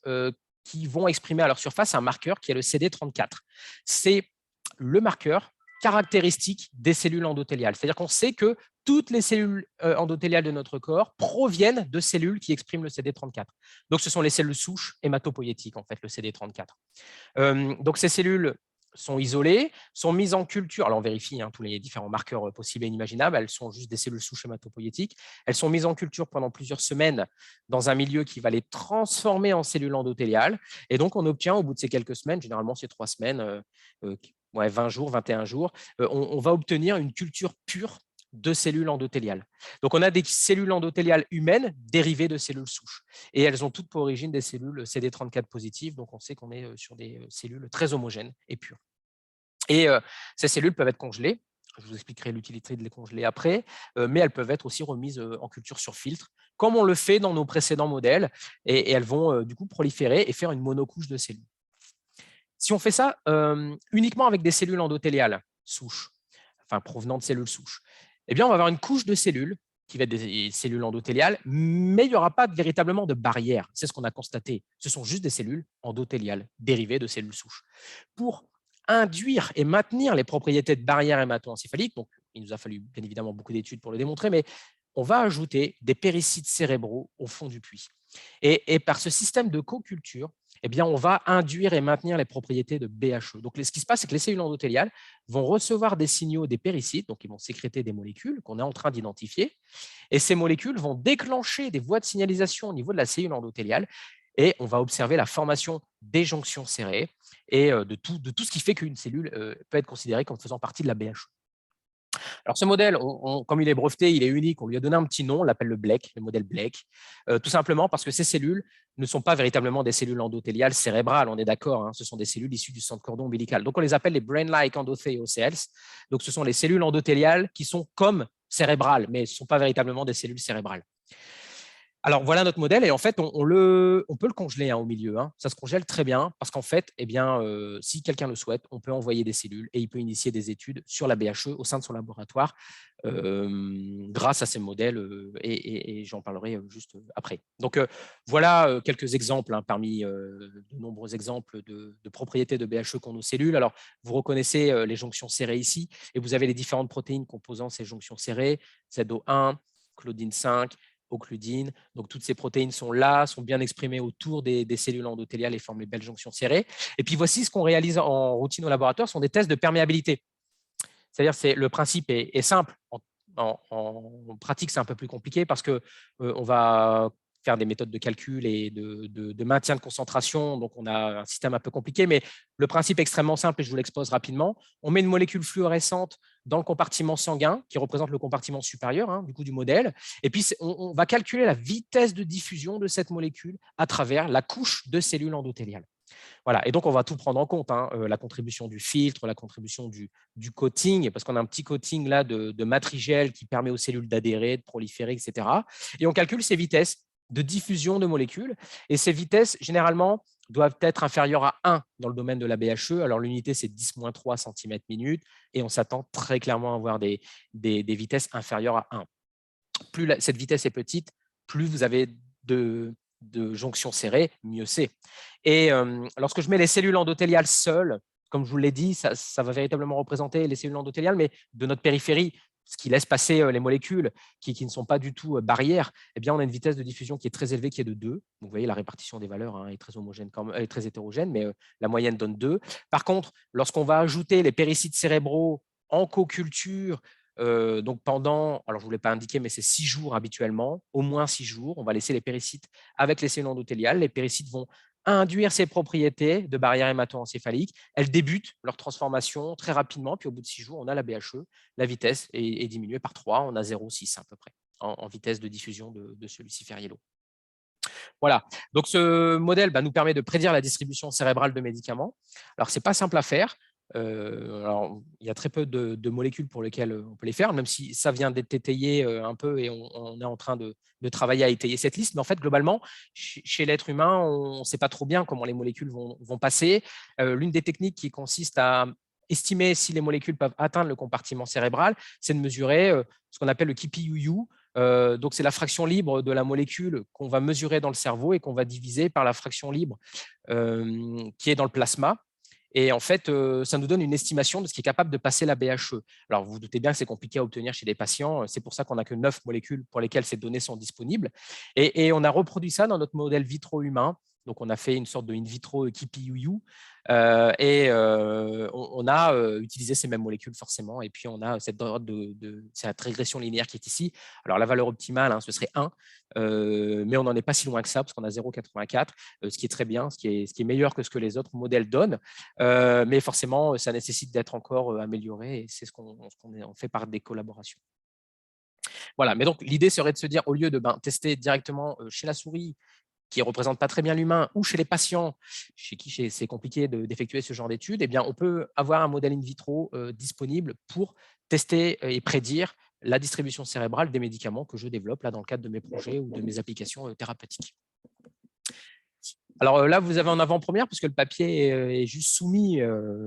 qui vont exprimer à leur surface un marqueur qui est le CD34. C'est le marqueur caractéristique des cellules endothéliales. C'est-à-dire qu'on sait que toutes les cellules endothéliales de notre corps proviennent de cellules qui expriment le CD34. Donc, ce sont les cellules souches hématopoïétiques, en fait, le CD34. Donc, ces cellules sont isolées, sont mises en culture. Alors, on vérifie tous les différents marqueurs possibles et inimaginables. Elles sont juste des cellules souches hématopoïétiques. Elles sont mises en culture pendant plusieurs semaines dans un milieu qui va les transformer en cellules endothéliales. Et donc, on obtient au bout de ces quelques semaines, généralement c'est 3 semaines, 20 jours, 21 jours, on va obtenir une culture pure de cellules endothéliales. Donc, on a des cellules endothéliales humaines dérivées de cellules souches. Et elles ont toutes pour origine des cellules CD34 positives. Donc, on sait qu'on est sur des cellules très homogènes et pures. Et ces cellules peuvent être congelées. Je vous expliquerai l'utilité de les congeler après, mais elles peuvent être aussi remises en culture sur filtre, comme on le fait dans nos précédents modèles, et elles vont du coup proliférer et faire une monocouche de cellules. Si on fait ça uniquement avec des cellules endothéliales souches, enfin provenant de cellules souches, eh bien, on va avoir une couche de cellules qui va être des cellules endothéliales, mais il n'y aura pas véritablement de barrière. C'est ce qu'on a constaté. Ce sont juste des cellules endothéliales dérivées de cellules souches. Pour induire et maintenir les propriétés de barrière hémato-encéphalique, donc il nous a fallu bien évidemment beaucoup d'études pour le démontrer, mais on va ajouter des péricytes cérébraux au fond du puits. Et par ce système de co-culture, eh bien, on va induire et maintenir les propriétés de BHE. Donc, ce qui se passe, c'est que les cellules endothéliales vont recevoir des signaux des péricytes, donc ils vont sécréter des molécules qu'on est en train d'identifier, et ces molécules vont déclencher des voies de signalisation au niveau de la cellule endothéliale, et on va observer la formation des jonctions serrées et de tout ce qui fait qu'une cellule peut être considérée comme faisant partie de la BHE. Alors, ce modèle, comme il est breveté, il est unique, on lui a donné un petit nom, on l'appelle le Blake, le modèle Blake, tout simplement parce que ces cellules ne sont pas véritablement des cellules endothéliales cérébrales, on est d'accord, ce sont des cellules issues du centre cordon ombilical. Donc, on les appelle les brain-like endothelial cells. Donc, ce sont les cellules endothéliales qui sont comme cérébrales, mais ce ne sont pas véritablement des cellules cérébrales. Alors, voilà notre modèle. Et en fait, on peut le congeler au milieu. Ça se congèle très bien parce qu'en fait, si quelqu'un le souhaite, on peut envoyer des cellules et il peut initier des études sur la BHE au sein de son laboratoire grâce à ces modèles. Et j'en parlerai juste après. Donc, voilà quelques exemples parmi de nombreux exemples de propriétés de BHE qu'ont nos cellules. Alors, vous reconnaissez les jonctions serrées ici et vous avez les différentes protéines composant ces jonctions serrées, ZO1, Claudine 5, occludine. Donc, toutes ces protéines sont là, sont bien exprimées autour des cellules endothéliales et forment les belles jonctions serrées. Et puis, voici ce qu'on réalise en routine au laboratoire, ce sont des tests de perméabilité. C'est-à-dire que le principe est simple. En pratique, c'est un peu plus compliqué parce qu'on va faire des méthodes de calcul et de maintien de concentration. Donc, on a un système un peu compliqué, mais le principe est extrêmement simple et je vous l'expose rapidement. On met une molécule fluorescente dans le compartiment sanguin qui représente le compartiment supérieur du coup du modèle. Et puis, on va calculer la vitesse de diffusion de cette molécule à travers la couche de cellules endothéliales. Voilà. Et donc, on va tout prendre en compte, la contribution du filtre, la contribution du coating, parce qu'on a un petit coating là de matrigel qui permet aux cellules d'adhérer, de proliférer, etc. Et on calcule ces vitesses de diffusion de molécules. Et ces vitesses, généralement, doivent être inférieures à 1 dans le domaine de la BHE. Alors, l'unité, c'est 10-3 cm/minute et on s'attend très clairement à avoir des vitesses inférieures à 1. Plus cette vitesse est petite, plus vous avez de jonctions serrées, mieux c'est. Et lorsque je mets les cellules endothéliales seules, comme je vous l'ai dit, ça va véritablement représenter les cellules endothéliales, mais de notre périphérie, ce qui laisse passer les molécules qui ne sont pas du tout barrières, eh bien, on a une vitesse de diffusion qui est très élevée, qui est de 2. Donc, vous voyez, la répartition des valeurs est très homogène, est très hétérogène, mais la moyenne donne 2. Par contre, lorsqu'on va ajouter les péricytes cérébraux en co-culture, donc pendant, alors je ne vous l'ai pas indiqué, mais c'est 6 jours habituellement, au moins 6 jours, on va laisser les péricytes avec les cellules endothéliales. Les péricytes vont induire ces propriétés de barrière hémato-encéphalique. Elles débutent leur transformation très rapidement, puis au bout de 6 jours, on a la BHE. La vitesse est diminuée par 3, on a 0,6 à peu près en vitesse de diffusion de ce Lucifer Yellow. Voilà, donc ce modèle nous permet de prédire la distribution cérébrale de médicaments. Alors, ce n'est pas simple à faire. Alors, il y a très peu de molécules pour lesquelles on peut les faire, même si ça vient d'être étayé un peu et on est en train de travailler à étayer cette liste. Mais en fait, globalement, chez l'être humain, on ne sait pas trop bien comment les molécules vont passer. L'une des techniques qui consiste à estimer si les molécules peuvent atteindre le compartiment cérébral, c'est de mesurer ce qu'on appelle le Kippi-Yu. Donc, c'est la fraction libre de la molécule qu'on va mesurer dans le cerveau et qu'on va diviser par la fraction libre qui est dans le plasma. Et en fait, ça nous donne une estimation de ce qui est capable de passer la BHE. Alors, vous vous doutez bien que c'est compliqué à obtenir chez des patients. C'est pour ça qu'on n'a que 9 molécules pour lesquelles ces données sont disponibles. Et on a reproduit ça dans notre modèle vitro humain. Donc, on a fait une sorte de in vitro KPUU on a utilisé ces mêmes molécules forcément. Et puis, on a cette régression linéaire qui est ici. Alors, la valeur optimale, ce serait 1, mais on n'en est pas si loin que ça parce qu'on a 0,84, ce qui est très bien, ce qui est meilleur que ce que les autres modèles donnent. Mais forcément, ça nécessite d'être encore amélioré et c'est ce qu'on fait par des collaborations. Voilà, mais donc l'idée serait de se dire, au lieu de tester directement chez la souris, qui ne représente pas très bien l'humain, ou chez les patients, chez qui c'est compliqué d'effectuer ce genre d'études, eh bien, on peut avoir un modèle in vitro disponible pour tester et prédire la distribution cérébrale des médicaments que je développe là, dans le cadre de mes projets ou de mes applications thérapeutiques. Alors là, vous avez en avant-première, puisque le papier est juste soumis,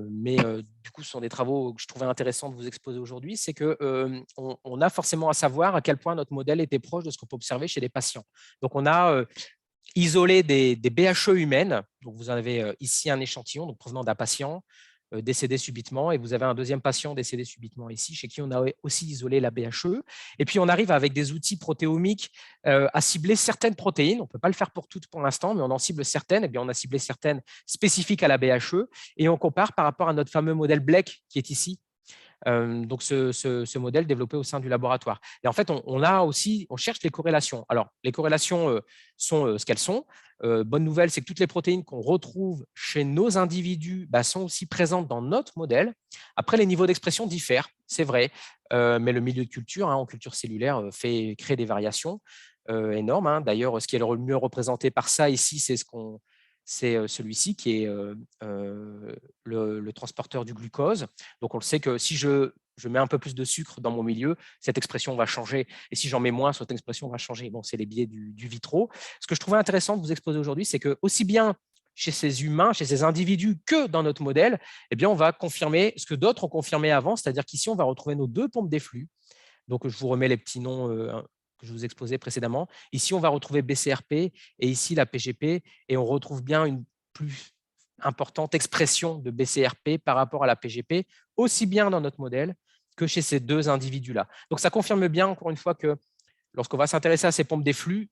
mais du coup, ce sont des travaux que je trouvais intéressants de vous exposer aujourd'hui, c'est qu'on a forcément à savoir à quel point notre modèle était proche de ce qu'on peut observer chez les patients. Donc, on a isolé des BHE humaines. Donc, vous avez ici un échantillon donc, provenant d'un patient décédé subitement, et vous avez un deuxième patient décédé subitement ici, chez qui on a aussi isolé la BHE. Et puis, on arrive avec des outils protéomiques à cibler certaines protéines. On ne peut pas le faire pour toutes pour l'instant, mais on en cible certaines. Et bien, on a ciblé certaines spécifiques à la BHE, et on compare par rapport à notre fameux modèle Blake qui est ici. Donc, ce modèle développé au sein du laboratoire. Et en fait, on cherche les corrélations. Alors, les corrélations sont ce qu'elles sont. Bonne nouvelle, c'est que toutes les protéines qu'on retrouve chez nos individus sont aussi présentes dans notre modèle. Après, les niveaux d'expression diffèrent, c'est vrai, mais le milieu de culture, en culture cellulaire, crée des variations énormes. D'ailleurs, ce qui est le mieux représenté par ça ici, c'est celui-ci qui est le transporteur du glucose. Donc, on le sait que si je mets un peu plus de sucre dans mon milieu, cette expression va changer. Et si j'en mets moins, cette expression va changer. Bon, c'est les biais du vitro. Ce que je trouvais intéressant de vous exposer aujourd'hui, c'est que aussi bien chez ces humains, chez ces individus, que dans notre modèle, eh bien, on va confirmer ce que d'autres ont confirmé avant, c'est-à-dire qu'ici, on va retrouver nos 2 pompes d'efflux. Donc, je vous remets les petits noms que je vous exposais précédemment. Ici, on va retrouver BCRP et ici la PGP, et on retrouve bien une plus importante expression de BCRP par rapport à la PGP, aussi bien dans notre modèle que chez ces 2 individus-là. Donc, ça confirme bien, encore une fois, que lorsqu'on va s'intéresser à ces pompes d'efflux,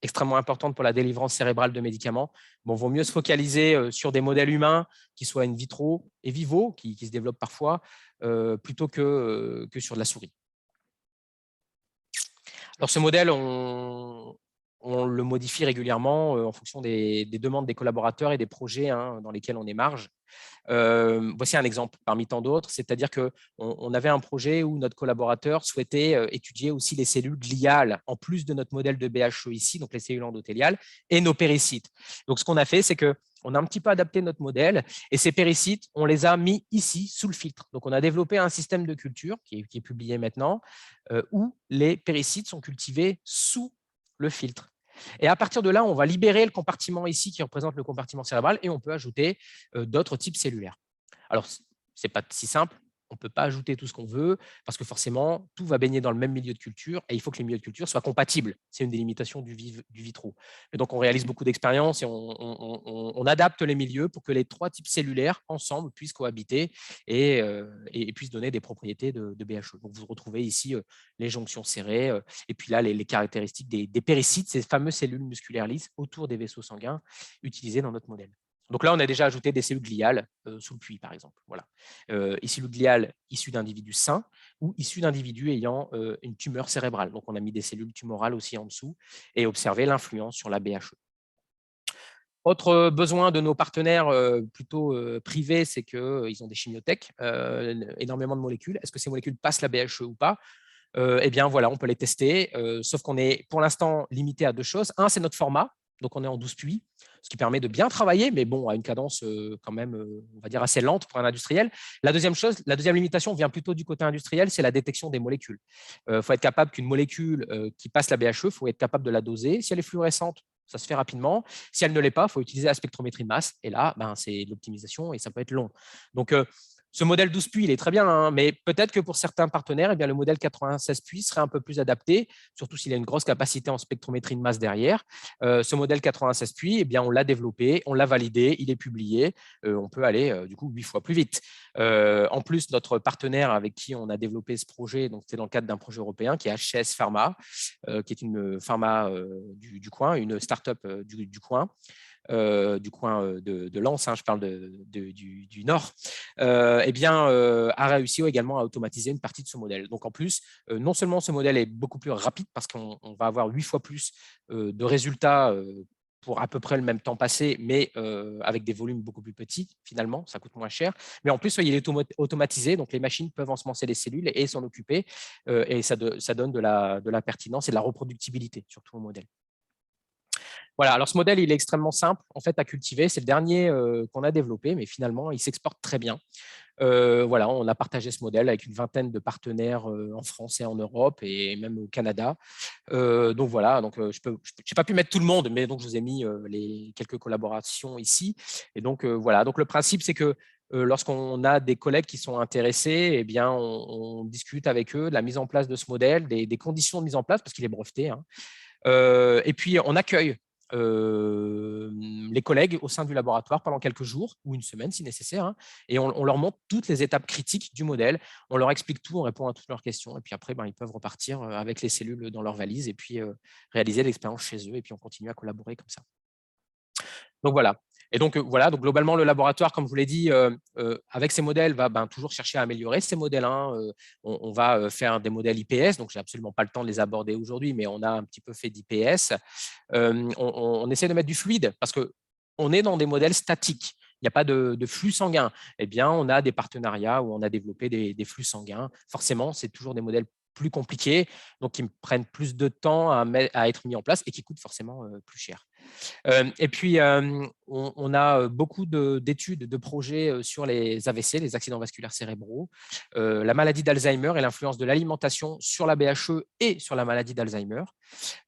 extrêmement importantes pour la délivrance cérébrale de médicaments, il vaut mieux se focaliser sur des modèles humains qui soient in vitro et vivo, qui se développent parfois, plutôt que sur de la souris. Alors, ce modèle, on le modifie régulièrement en fonction des demandes des collaborateurs et des projets dans lesquels on émarge. Voici un exemple parmi tant d'autres, c'est-à-dire qu'on avait un projet où notre collaborateur souhaitait étudier aussi les cellules gliales, en plus de notre modèle de BHE ici, donc les cellules endothéliales, et nos péricytes. Donc, ce qu'on a fait, c'est qu'on a un petit peu adapté notre modèle, et ces péricytes, on les a mis ici, sous le filtre. Donc, on a développé un système de culture, qui est publié maintenant, où les péricytes sont cultivés sous le filtre. Et à partir de là, on va libérer le compartiment ici qui représente le compartiment cérébral, et on peut ajouter d'autres types cellulaires. Alors, ce n'est pas si simple. On ne peut pas ajouter tout ce qu'on veut parce que forcément, tout va baigner dans le même milieu de culture et il faut que les milieux de culture soient compatibles. C'est une des limitations du vitro. Et donc, on réalise beaucoup d'expériences et on adapte les milieux pour que les 3 types cellulaires ensemble puissent cohabiter et puissent donner des propriétés de BHE. Donc, vous retrouvez ici les jonctions serrées et puis là, les caractéristiques des péricytes, ces fameuses cellules musculaires lisses autour des vaisseaux sanguins utilisés dans notre modèle. Donc là, on a déjà ajouté des cellules gliales sous le puits, par exemple. Voilà. Ici, le glial issu d'individus sains ou issu d'individus ayant une tumeur cérébrale. Donc, on a mis des cellules tumorales aussi en dessous et observé l'influence sur la BHE. Autre besoin de nos partenaires plutôt privés, c'est qu'ils ont des chimiothèques, énormément de molécules. Est-ce que ces molécules passent la BHE ou pas? Eh bien, voilà, on peut les tester, sauf qu'on est pour l'instant limité à 2 choses. Un, c'est notre format. Donc, on est en 12 puits, ce qui permet de bien travailler, mais bon, à une cadence quand même, on va dire, assez lente pour un industriel. La deuxième limitation vient plutôt du côté industriel, c'est la détection des molécules. Il faut être capable qu'une molécule qui passe la BHE, il faut être capable de la doser. Si elle est fluorescente, ça se fait rapidement. Si elle ne l'est pas, il faut utiliser la spectrométrie de masse. Et là, c'est de l'optimisation et ça peut être long. Donc, ce modèle 12 puits, il est très bien, mais peut-être que pour certains partenaires, le modèle 96 puits serait un peu plus adapté, surtout s'il a une grosse capacité en spectrométrie de masse derrière. Ce modèle 96 puits, on l'a développé, on l'a validé, il est publié. On peut aller du coup 8 fois plus vite. En plus, notre partenaire avec qui on a développé ce projet, donc c'est dans le cadre d'un projet européen qui est HCS Pharma, qui est une pharma du coin, une start-up du coin. du coin de Lens, hein, je parle du nord, eh bien, a réussi également à automatiser une partie de ce modèle. Donc en plus, non seulement ce modèle est beaucoup plus rapide parce qu'on va avoir 8 fois plus de résultats pour à peu près le même temps passé, mais avec des volumes beaucoup plus petits, finalement, ça coûte moins cher. Mais en plus, il est automatisé, donc les machines peuvent ensemencer les cellules et s'en occuper, et ça donne de la pertinence et de la reproductibilité, surtout au modèle. Voilà, alors ce modèle, il est extrêmement simple en fait à cultiver. C'est le dernier qu'on a développé, mais finalement, il s'exporte très bien. Voilà, on a partagé ce modèle avec une vingtaine de partenaires en France et en Europe et même au Canada. Donc voilà, donc je n'ai pas pu mettre tout le monde, mais donc je vous ai mis les quelques collaborations ici. Et donc voilà, donc le principe, c'est que lorsqu'on a des collègues qui sont intéressés, eh bien, on discute avec eux de la mise en place de ce modèle, des conditions de mise en place, parce qu'il est breveté, hein. Et puis, on accueille les collègues au sein du laboratoire pendant quelques jours ou une semaine si nécessaire, hein, et on leur montre toutes les étapes critiques du modèle. On leur explique tout, on répond à toutes leurs questions, et puis après, ils peuvent repartir avec les cellules dans leur valise et puis réaliser l'expérience chez eux, et puis on continue à collaborer comme ça. Donc voilà. Et donc voilà, donc globalement, le laboratoire, comme je vous l'ai dit, avec ces modèles, va toujours chercher à améliorer ces modèles, hein. On va faire des modèles IPS, donc je n'ai absolument pas le temps de les aborder aujourd'hui, mais on a un petit peu fait d'IPS. On essaie de mettre du fluide parce qu'on est dans des modèles statiques. Il n'y a pas de flux sanguin. Eh bien, on a des partenariats où on a développé des flux sanguins. Forcément, c'est toujours des modèles plus compliqués, donc qui prennent plus de temps à être mis en place et qui coûtent forcément plus cher. Et puis, on a beaucoup d'études, de projets sur les AVC, les accidents vasculaires cérébraux, la maladie d'Alzheimer et l'influence de l'alimentation sur la BHE et sur la maladie d'Alzheimer.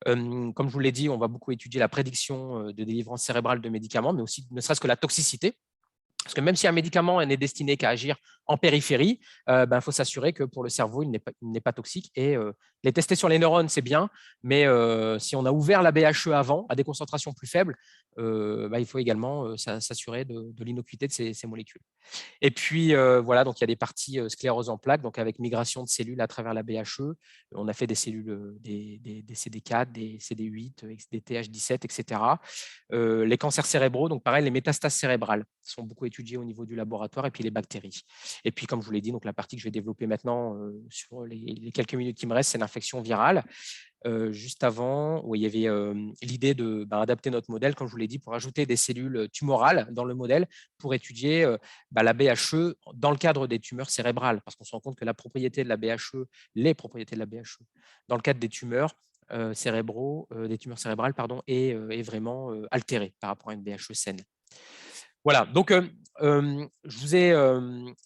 Comme je vous l'ai dit, on va beaucoup étudier la prédiction de délivrance cérébrale de médicaments, mais aussi ne serait-ce que la toxicité. Parce que même si un médicament n'est destiné qu'à agir en périphérie, faut s'assurer que pour le cerveau, il n'est pas toxique. Et les tester sur les neurones, c'est bien, mais si on a ouvert la BHE avant, à des concentrations plus faibles, il faut également s'assurer de l'innocuité de ces molécules. Et puis, voilà, donc il y a des parties sclérose en plaques, donc avec migration de cellules à travers la BHE. On a fait des cellules, des CD4, des CD8, des TH17, etc. Les cancers cérébraux, donc pareil, les métastases cérébrales sont beaucoup étudiées au niveau du laboratoire, et puis les bactéries. Et puis, comme je vous l'ai dit, donc la partie que je vais développer maintenant sur les quelques minutes qui me restent, c'est l'infection virale. Juste avant, où il y avait l'idée d'adapter notre modèle, comme je vous l'ai dit, pour ajouter des cellules tumorales dans le modèle pour étudier la BHE dans le cadre des tumeurs cérébrales, parce qu'on se rend compte que les propriétés de la BHE, dans le cadre des tumeurs des tumeurs cérébrales, est vraiment altérée par rapport à une BHE saine. Voilà, donc je vous ai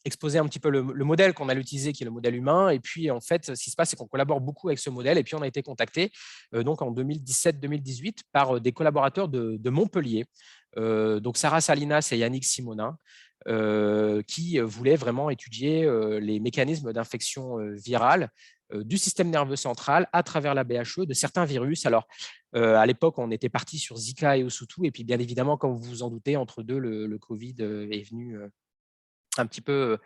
exposé un petit peu le modèle qu'on a utilisé, qui est le modèle humain. Et puis, en fait, ce qui se passe, c'est qu'on collabore beaucoup avec ce modèle. Et puis, on a été contacté donc en 2017-2018 par des collaborateurs de Montpellier, donc Sarah Salinas et Yannick Simonin, qui voulaient vraiment étudier les mécanismes d'infection virale du système nerveux central à travers la BHE de certains virus. Alors, à l'époque, on était parti sur Zika et Osutu, et puis bien évidemment, comme vous vous en doutez, entre deux, le Covid est venu un petit peu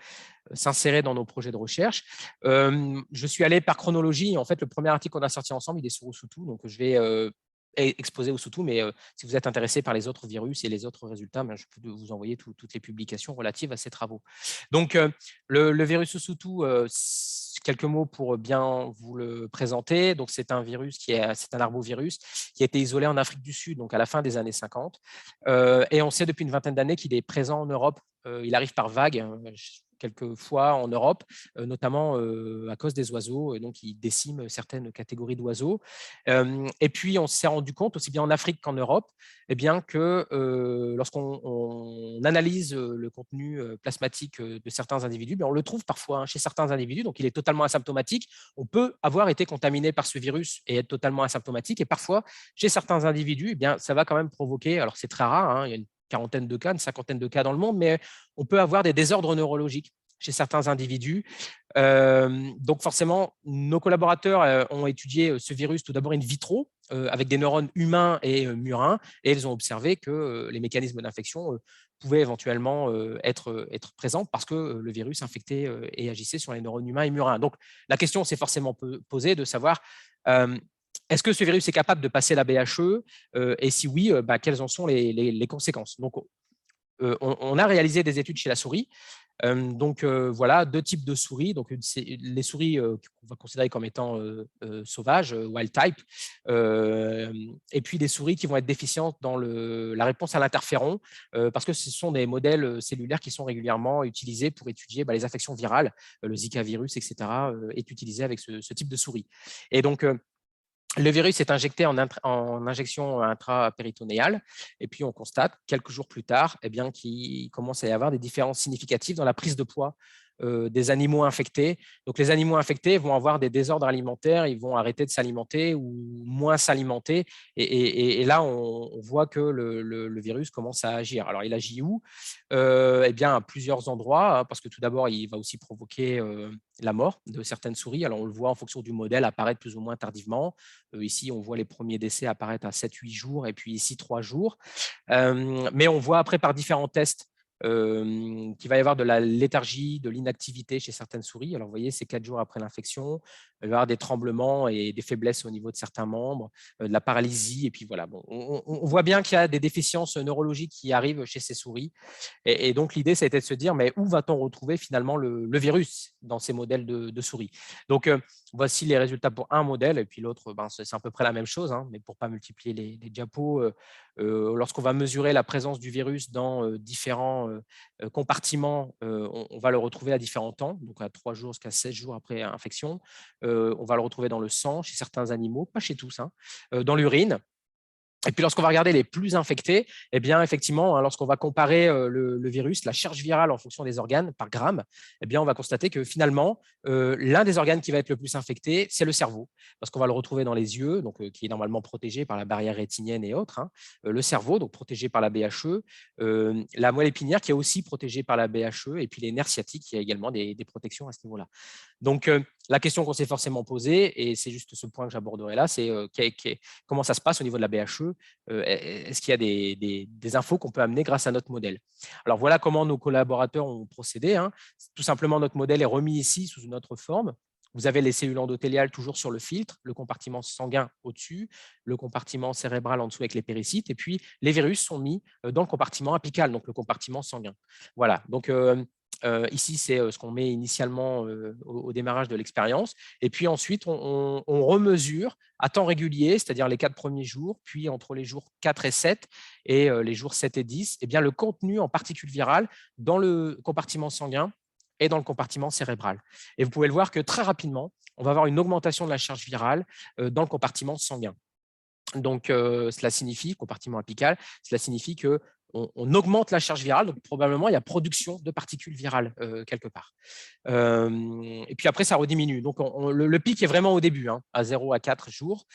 s'insérer dans nos projets de recherche. Je suis allé par chronologie. En fait, le premier article qu'on a sorti ensemble, il est sur Osutu, donc je vais exposer Osutu, mais si vous êtes intéressé par les autres virus et les autres résultats, je peux vous envoyer toutes les publications relatives à ces travaux. Donc, le virus Osutu, quelques mots pour bien vous le présenter. Donc, c'est un virus c'est un arbovirus qui a été isolé en Afrique du Sud, donc à la fin des années 50. Et on sait depuis une vingtaine d'années qu'il est présent en Europe. Il arrive par vagues, quelques fois en Europe, notamment à cause des oiseaux, et donc il décime certaines catégories d'oiseaux. Et puis, on s'est rendu compte, aussi bien en Afrique qu'en Europe, que lorsqu'on analyse le contenu plasmatique de certains individus, on le trouve parfois chez certains individus, donc il est totalement asymptomatique. On peut avoir été contaminé par ce virus et être totalement asymptomatique, et parfois, chez certains individus, ça va quand même provoquer, alors c'est très rare, il y a une quarantaine de cas, une cinquantaine de cas dans le monde, mais on peut avoir des désordres neurologiques chez certains individus. Donc forcément, nos collaborateurs ont étudié ce virus tout d'abord in vitro avec des neurones humains et murins, et ils ont observé que les mécanismes d'infection pouvaient éventuellement être présents parce que le virus infectait et agissait sur les neurones humains et murins. Donc la question s'est forcément posée de savoir est-ce que ce virus est capable de passer la BHE et si oui, quelles en sont les conséquences? Donc, on a réalisé des études chez la souris. Voilà, deux types de souris. Donc, les souris qu'on va considérer comme étant sauvages, wild type, et puis des souris qui vont être déficientes dans la réponse à l'interféron, parce que ce sont des modèles cellulaires qui sont régulièrement utilisés pour étudier les infections virales. Le Zika virus, etc., est utilisé avec ce type de souris. Et donc, le virus est injecté en injection intrapéritonéale et puis on constate quelques jours plus tard qu'il commence à y avoir des différences significatives dans la prise de poids des animaux infectés. Donc, les animaux infectés vont avoir des désordres alimentaires, ils vont arrêter de s'alimenter ou moins s'alimenter. Et là, on voit que le virus commence à agir. Alors, il agit où? À plusieurs endroits, hein, parce que tout d'abord, il va aussi provoquer la mort de certaines souris. Alors, on le voit en fonction du modèle apparaître plus ou moins tardivement. Ici, on voit les premiers décès apparaître à 7-8 jours et puis ici 3 jours. Mais on voit après par différents tests qu'il va y avoir de la léthargie, de l'inactivité chez certaines souris. Alors, vous voyez, c'est 4 jours après l'infection. Il va y avoir des tremblements et des faiblesses au niveau de certains membres, de la paralysie. Et puis voilà, on voit bien qu'il y a des déficiences neurologiques qui arrivent chez ces souris. Et donc, l'idée, ça a été de se dire, mais où va-t-on retrouver finalement le virus dans ces modèles de souris? Donc, voici les résultats pour un modèle, et puis l'autre, c'est à peu près la même chose, hein, mais pour ne pas multiplier les diapos, lorsqu'on va mesurer la présence du virus dans différents compartiments, on va le retrouver à différents temps, donc à 3 jours jusqu'à 16 jours après infection. On va le retrouver dans le sang, chez certains animaux, pas chez tous, hein, dans l'urine. Et puis, lorsqu'on va regarder les plus infectés, effectivement, hein, lorsqu'on va comparer le virus, la charge virale en fonction des organes par gramme, on va constater que finalement, l'un des organes qui va être le plus infecté, c'est le cerveau, parce qu'on va le retrouver dans les yeux, donc, qui est normalement protégé par la barrière rétinienne et autres, hein, le cerveau, donc protégé par la BHE, la moelle épinière qui est aussi protégée par la BHE, et puis les nerfs sciatiques, qui a également des protections à ce niveau-là. Donc, la question qu'on s'est forcément posée, et c'est juste ce point que j'aborderai là, c'est comment ça se passe au niveau de la BHE? Est-ce qu'il y a des infos qu'on peut amener grâce à notre modèle? Alors, voilà comment nos collaborateurs ont procédé, hein. Tout simplement, notre modèle est remis ici sous une autre forme. Vous avez les cellules endothéliales toujours sur le filtre, le compartiment sanguin au-dessus, le compartiment cérébral en dessous avec les péricytes, et puis les virus sont mis dans le compartiment apical, donc le compartiment sanguin. Voilà, donc ici, c'est ce qu'on met initialement au démarrage de l'expérience. Et puis ensuite, on remesure à temps régulier, c'est-à-dire les 4 premiers jours, puis entre les jours 4 et 7 et les jours 7 et 10, le contenu en particules virales dans le compartiment sanguin et dans le compartiment cérébral. Et vous pouvez le voir que très rapidement, on va avoir une augmentation de la charge virale dans le compartiment sanguin. Donc, cela signifie, compartiment apical, cela signifie que on augmente la charge virale, donc probablement il y a production de particules virales quelque part. Et puis après, ça rediminue. Donc, le pic est vraiment au début, hein, à 0 à 4 jours.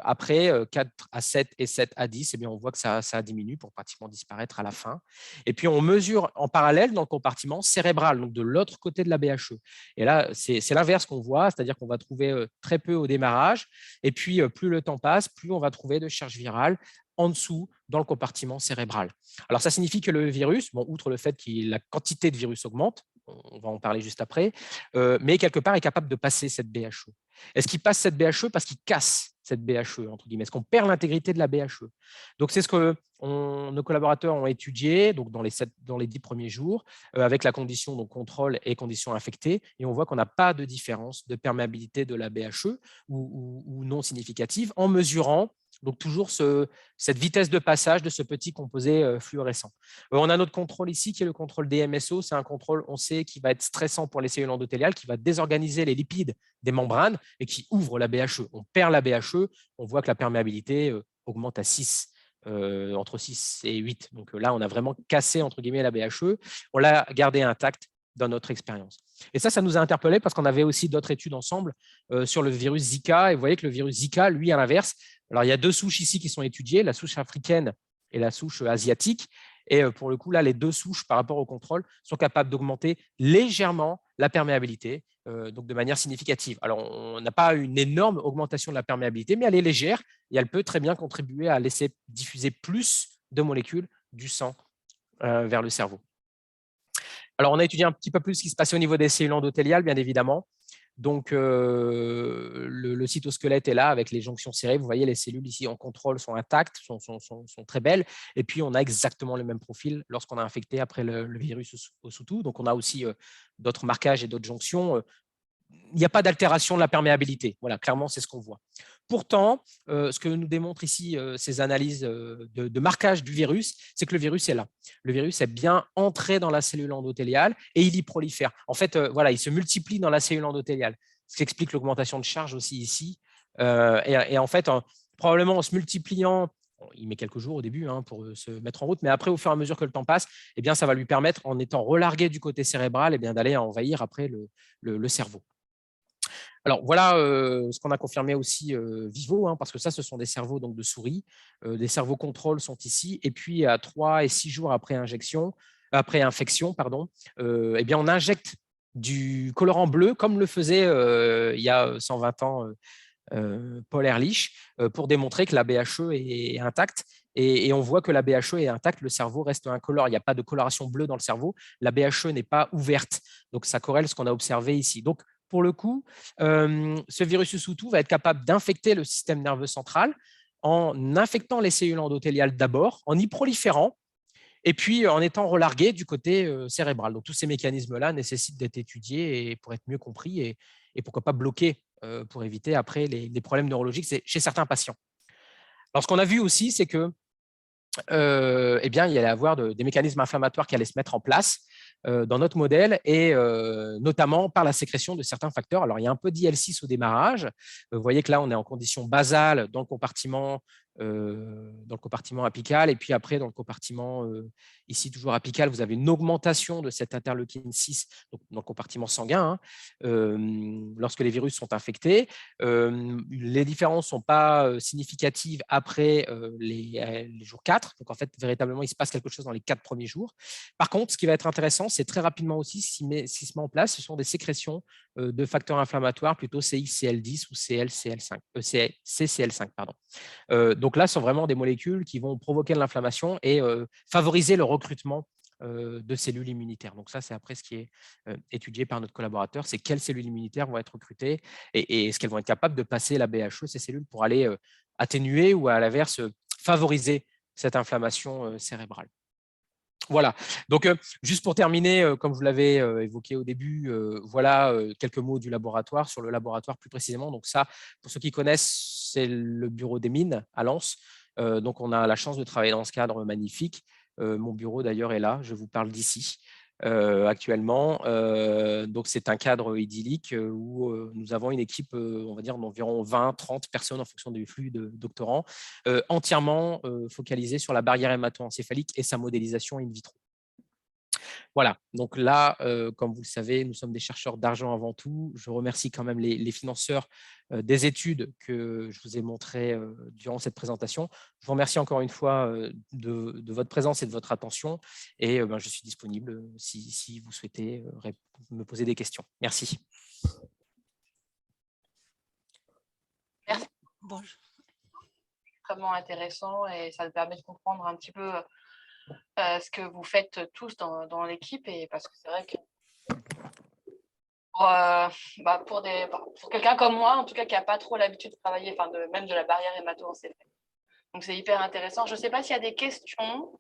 Après, 4 à 7 et 7 à 10, on voit que ça diminue pour pratiquement disparaître à la fin. Et puis, on mesure en parallèle dans le compartiment cérébral, donc de l'autre côté de la BHE. Et là, c'est l'inverse qu'on voit, c'est-à-dire qu'on va trouver très peu au démarrage. Et puis, plus le temps passe, plus on va trouver de charge virale en dessous dans le compartiment cérébral. Alors, ça signifie que le virus, outre le fait que la quantité de virus augmente, on va en parler juste après, mais quelque part est capable de passer cette BHE. Est-ce qu'il passe cette BHE parce qu'il casse cette BHE, entre guillemets? Est-ce qu'on perd l'intégrité de la BHE? Donc, c'est ce que nos collaborateurs ont étudié donc dans les 10 premiers jours, avec la condition donc, contrôle et condition infectée, et on voit qu'on n'a pas de différence de perméabilité de la BHE ou non significative en mesurant donc toujours cette vitesse de passage de ce petit composé fluorescent. On a notre contrôle ici qui est le contrôle DMSO. C'est un contrôle, on sait, qui va être stressant pour les cellules endothéliales, qui va désorganiser les lipides des membranes et qui ouvre la BHE. On perd la BHE, on voit que la perméabilité augmente à 6, entre 6 et 8. Donc là, on a vraiment cassé, entre guillemets, la BHE. On l'a gardée intacte dans notre expérience. Et ça nous a interpellés parce qu'on avait aussi d'autres études ensemble sur le virus Zika. Et vous voyez que le virus Zika, lui, à l'inverse, alors il y a 2 souches ici qui sont étudiées, la souche africaine et la souche asiatique. Et pour le coup, là, les 2 souches par rapport au contrôle sont capables d'augmenter légèrement la perméabilité, donc de manière significative. Alors, on n'a pas une énorme augmentation de la perméabilité, mais elle est légère et elle peut très bien contribuer à laisser diffuser plus de molécules du sang vers le cerveau. Alors, on a étudié un petit peu plus ce qui se passait au niveau des cellules endothéliales, bien évidemment. Donc, le cytosquelette est là avec les jonctions serrées. Vous voyez, les cellules ici en contrôle sont intactes, sont très belles. Et puis, on a exactement le même profil lorsqu'on a infecté après le virus au Soutou. Donc, on a aussi d'autres marquages et d'autres jonctions. Il n'y a pas d'altération de la perméabilité. Voilà, clairement, c'est ce qu'on voit. Pourtant, ce que nous démontrent ici ces analyses de marquage du virus, c'est que le virus est là. Le virus est bien entré dans la cellule endothéliale et il y prolifère. En fait, voilà, il se multiplie dans la cellule endothéliale, ce qui explique l'augmentation de charge aussi ici. Et en fait, probablement en se multipliant, il met quelques jours au début pour se mettre en route, mais après, au fur et à mesure que le temps passe, eh bien, ça va lui permettre, en étant relargué du côté cérébral, eh bien, d'aller envahir après le cerveau. Alors voilà ce qu'on a confirmé aussi vivo, parce que ça, ce sont des cerveaux donc, de souris. Des cerveaux contrôle sont ici. Et puis, à 3 et 6 jours après infection, eh bien, on injecte du colorant bleu, comme le faisait il y a 120 ans Paul Ehrlich, pour démontrer que la BHE est intacte. Et on voit que la BHE est intacte, le cerveau reste incolore. Il n'y a pas de coloration bleue dans le cerveau. La BHE n'est pas ouverte. Donc, ça corrèle ce qu'on a observé ici. Donc, pour le coup, ce virus Soutou va être capable d'infecter le système nerveux central en infectant les cellules endothéliales d'abord, en y proliférant, et puis en étant relargué du côté cérébral. Donc, tous ces mécanismes-là nécessitent d'être étudiés et pour être mieux compris et pourquoi pas bloqués pour éviter après les problèmes neurologiques chez certains patients. Alors, ce qu'on a vu aussi, c'est que eh bien, il y allait avoir des mécanismes inflammatoires qui allaient se mettre en place dans notre modèle et notamment par la sécrétion de certains facteurs. Alors, il y a un peu d'IL6 au démarrage. Vous voyez que là, on est en condition basale dans le compartiment apical et puis après, dans le compartiment ici, toujours apical, vous avez une augmentation de cette interleukine 6 donc, dans le compartiment sanguin lorsque les virus sont infectés. Les différences ne sont pas significatives après les jours 4. Donc, en fait, véritablement, il se passe quelque chose dans les 4 premiers jours. Par contre, ce qui va être intéressant, c'est très rapidement aussi, ce qui se met en place, ce sont des sécrétions de facteurs inflammatoires, plutôt CXCL10 ou CCL5. Donc là, ce sont vraiment des molécules qui vont provoquer de l'inflammation et favoriser le recrutement de cellules immunitaires. Donc ça, c'est après ce qui est étudié par notre collaborateur, c'est quelles cellules immunitaires vont être recrutées et est-ce qu'elles vont être capables de passer la BHE, ces cellules, pour aller atténuer ou à l'inverse favoriser cette inflammation cérébrale. Voilà, donc juste pour terminer, comme je vous l'avais évoqué au début, voilà quelques mots du laboratoire, sur le laboratoire plus précisément. Donc ça, pour ceux qui connaissent, c'est le bureau des mines à Lens. Donc on a la chance de travailler dans ce cadre magnifique. Mon bureau d'ailleurs est là, je vous parle d'ici actuellement. Donc c'est un cadre idyllique où nous avons une équipe, on va dire, d'environ 20-30 personnes en fonction du flux de doctorants, entièrement focalisée sur la barrière hémato-encéphalique et sa modélisation in vitro. Voilà, donc là, comme vous le savez, nous sommes des chercheurs d'argent avant tout. Je remercie quand même les financeurs des études que je vous ai montrées durant cette présentation. Je vous remercie encore une fois de votre présence et de votre attention. Et je suis disponible si vous souhaitez me poser des questions. Merci. Merci. Extrêmement intéressant et ça me permet de comprendre un petit peu ce que vous faites tous dans l'équipe, et parce que c'est vrai que pour quelqu'un comme moi, en tout cas, qui n'a pas trop l'habitude de travailler, même de la barrière hémato-encéphalique. Donc, c'est hyper intéressant. Je ne sais pas s'il y a des questions.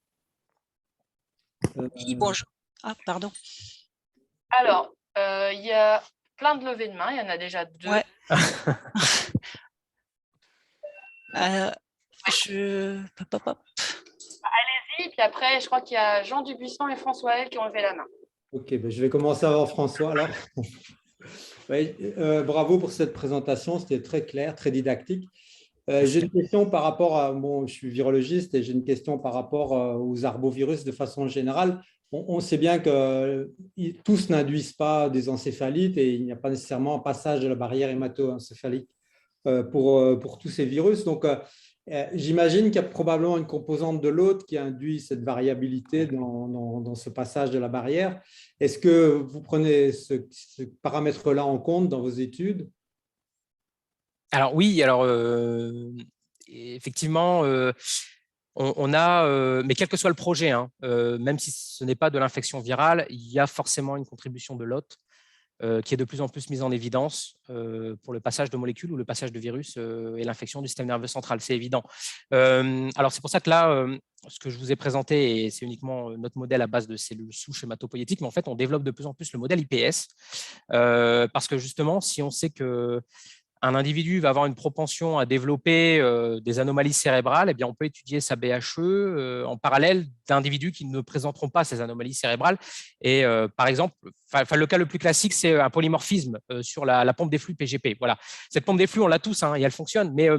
Oui, bonjour. Ah, pardon. Alors, il y a plein de levées de main. Il y en a déjà 2. Ouais. Allez-y, puis après, je crois qu'il y a Jean Dubuisson et François L qui ont levé la main. Ok, je vais commencer avant François alors. Oui, bravo pour cette présentation, c'était très clair, très didactique. J'ai une question par rapport à, je suis virologiste et j'ai une question par rapport aux arbovirus de façon générale. On sait bien que tous n'induisent pas des encéphalites et il n'y a pas nécessairement un passage de la barrière hémato-encéphalique pour tous ces virus. Donc, j'imagine qu'il y a probablement une composante de l'autre qui induit cette variabilité dans ce passage de la barrière. Est-ce que vous prenez ce paramètre-là en compte dans vos études? Alors oui, effectivement, on a, mais quel que soit le projet, même si ce n'est pas de l'infection virale, il y a forcément une contribution de l'hôte. qui est de plus en plus mise en évidence pour le passage de molécules ou le passage de virus et l'infection du système nerveux central, c'est évident. Alors, c'est pour ça que là, ce que je vous ai présenté, et c'est uniquement notre modèle à base de cellules souches hématopoïétiques, mais en fait, on développe de plus en plus le modèle IPS, parce que justement, si on sait que un individu va avoir une propension à développer des anomalies cérébrales, eh bien, on peut étudier sa BHE en parallèle d'individus qui ne présenteront pas ces anomalies cérébrales. Et par exemple, le cas le plus classique, c'est un polymorphisme sur la pompe des flux PGP. Voilà. Cette pompe des flux, on l'a tous et elle fonctionne, mais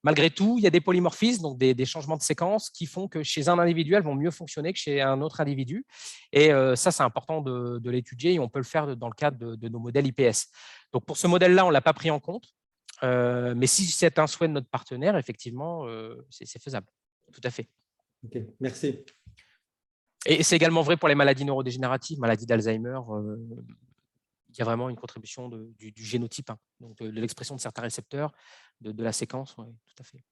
malgré tout, il y a des polymorphismes, donc des changements de séquence qui font que chez un individu, elles vont mieux fonctionner que chez un autre individu. Et ça, c'est important de l'étudier et on peut le faire dans le cadre de nos modèles IPS. Donc, pour ce modèle-là, on ne l'a pas pris en compte. Mais si c'est un souhait de notre partenaire, effectivement, c'est faisable. Tout à fait. Ok, merci. Et c'est également vrai pour les maladies neurodégénératives, maladies d'Alzheimer. Il y a vraiment une contribution du génotype, donc de l'expression de certains récepteurs, de la séquence. Ouais, tout à fait.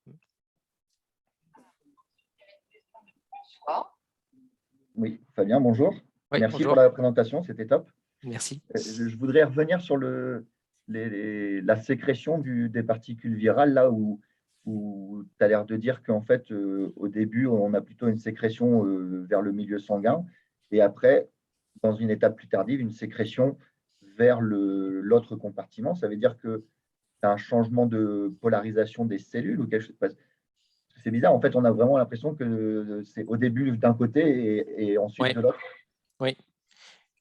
Oui, Fabien, bonjour. Oui, merci bonjour. pour la présentation, c'était top. Merci. Je voudrais revenir sur la sécrétion des particules virales, là où tu as l'air de dire qu'en fait, au début, on a plutôt une sécrétion vers le milieu sanguin, et après, dans une étape plus tardive, une sécrétion vers l'autre compartiment. Ça veut dire que tu as un changement de polarisation des cellules ou quelque chose. C'est bizarre, en fait, on a vraiment l'impression que c'est au début d'un côté et ensuite de l'autre. Oui.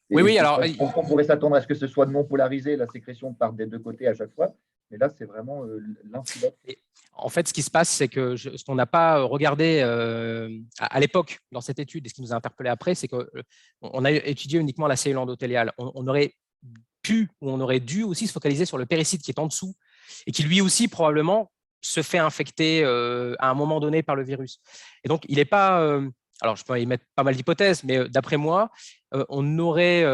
Et Oui, alors. On pourrait s'attendre à ce que ce soit non polarisé, la sécrétion part des deux côtés à chaque fois, mais là, c'est vraiment l'un sous l'autre. En fait, ce qui se passe, c'est que ce qu'on n'a pas regardé à l'époque dans cette étude, et ce qui nous a interpellé après, c'est qu'on a étudié uniquement la cellule endothéliale. On aurait pu ou on aurait dû aussi se focaliser sur le péricyte qui est en dessous et qui lui aussi probablement se fait infecter à un moment donné par le virus. Et donc, il n'est pas… alors, je peux y mettre pas mal d'hypothèses, mais d'après moi, on aurait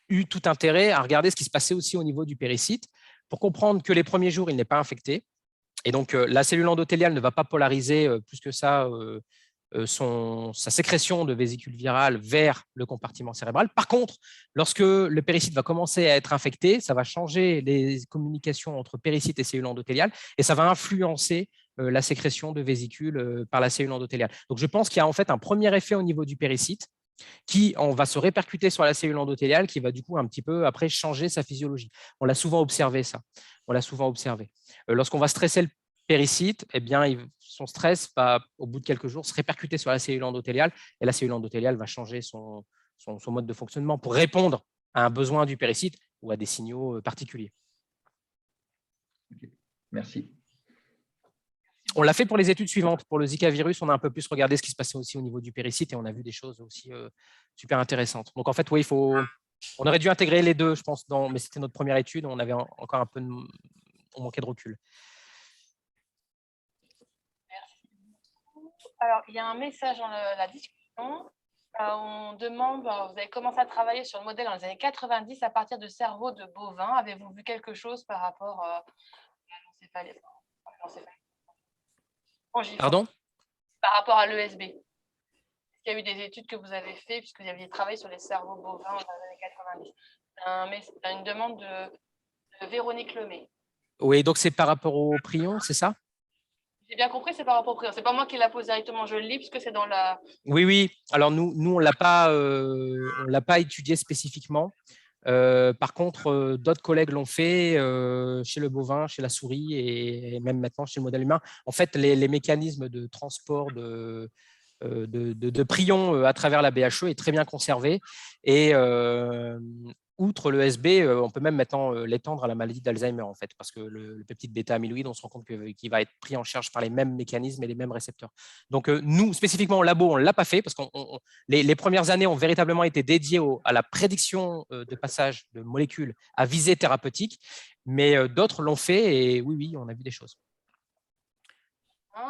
eu tout intérêt à regarder ce qui se passait aussi au niveau du péricyte pour comprendre que les premiers jours, il n'est pas infecté. Et donc, la cellule endothéliale ne va pas polariser plus que ça sa sécrétion de vésicules virales vers le compartiment cérébral. Par contre, lorsque le péricyte va commencer à être infecté, ça va changer les communications entre péricyte et cellule endothéliale et ça va influencer la sécrétion de vésicules par la cellule endothéliale. Donc, je pense qu'il y a en fait un premier effet au niveau du péricyte qui va se répercuter sur la cellule endothéliale, qui va du coup un petit peu après changer sa physiologie. On l'a souvent observé, ça. On l'a souvent observé. Lorsqu'on va stresser le péricyte, eh bien, son stress va, au bout de quelques jours, se répercuter sur la cellule endothéliale et la cellule endothéliale va changer son mode de fonctionnement pour répondre à un besoin du péricyte ou à des signaux particuliers. Okay. Merci. On l'a fait pour les études suivantes. Pour le Zika virus, on a un peu plus regardé ce qui se passait aussi au niveau du péricyte et on a vu des choses aussi super intéressantes. Donc, en fait, oui, on aurait dû intégrer les deux, je pense, mais c'était notre première étude. On avait encore un peu on manquait de recul. Alors, il y a un message dans la discussion. On demande, vous avez commencé à travailler sur le modèle dans les années 90 à partir de cerveaux de bovins. Avez-vous vu quelque chose par rapport à l'encéphalie? Pardon? Par rapport à l'ESB. Est-ce qu'il y a eu des études que vous avez faites puisque vous aviez travaillé sur les cerveaux bovins dans les années 90? C'est une demande de Véronique Lemay. Oui, donc c'est par rapport au prion, c'est ça? J'ai bien compris, c'est par rapport au prion. C'est pas moi qui la pose directement, je le lis puisque c'est dans la… Oui, oui. Alors, nous on l'a pas étudié spécifiquement. Par contre, d'autres collègues l'ont fait chez le bovin, chez la souris et même maintenant chez le modèle humain. En fait, les mécanismes de transport de prions à travers la BHE est très bien conservé. Et outre l'ESB, on peut même maintenant l'étendre à la maladie d'Alzheimer, en fait, parce que le peptide bêta-amyloïde, on se rend compte qu'il va être pris en charge par les mêmes mécanismes et les mêmes récepteurs. Donc, nous, spécifiquement au labo, on ne l'a pas fait, parce que les premières années ont véritablement été dédiées à la prédiction de passage de molécules à visée thérapeutique, mais d'autres l'ont fait, et oui, on a vu des choses.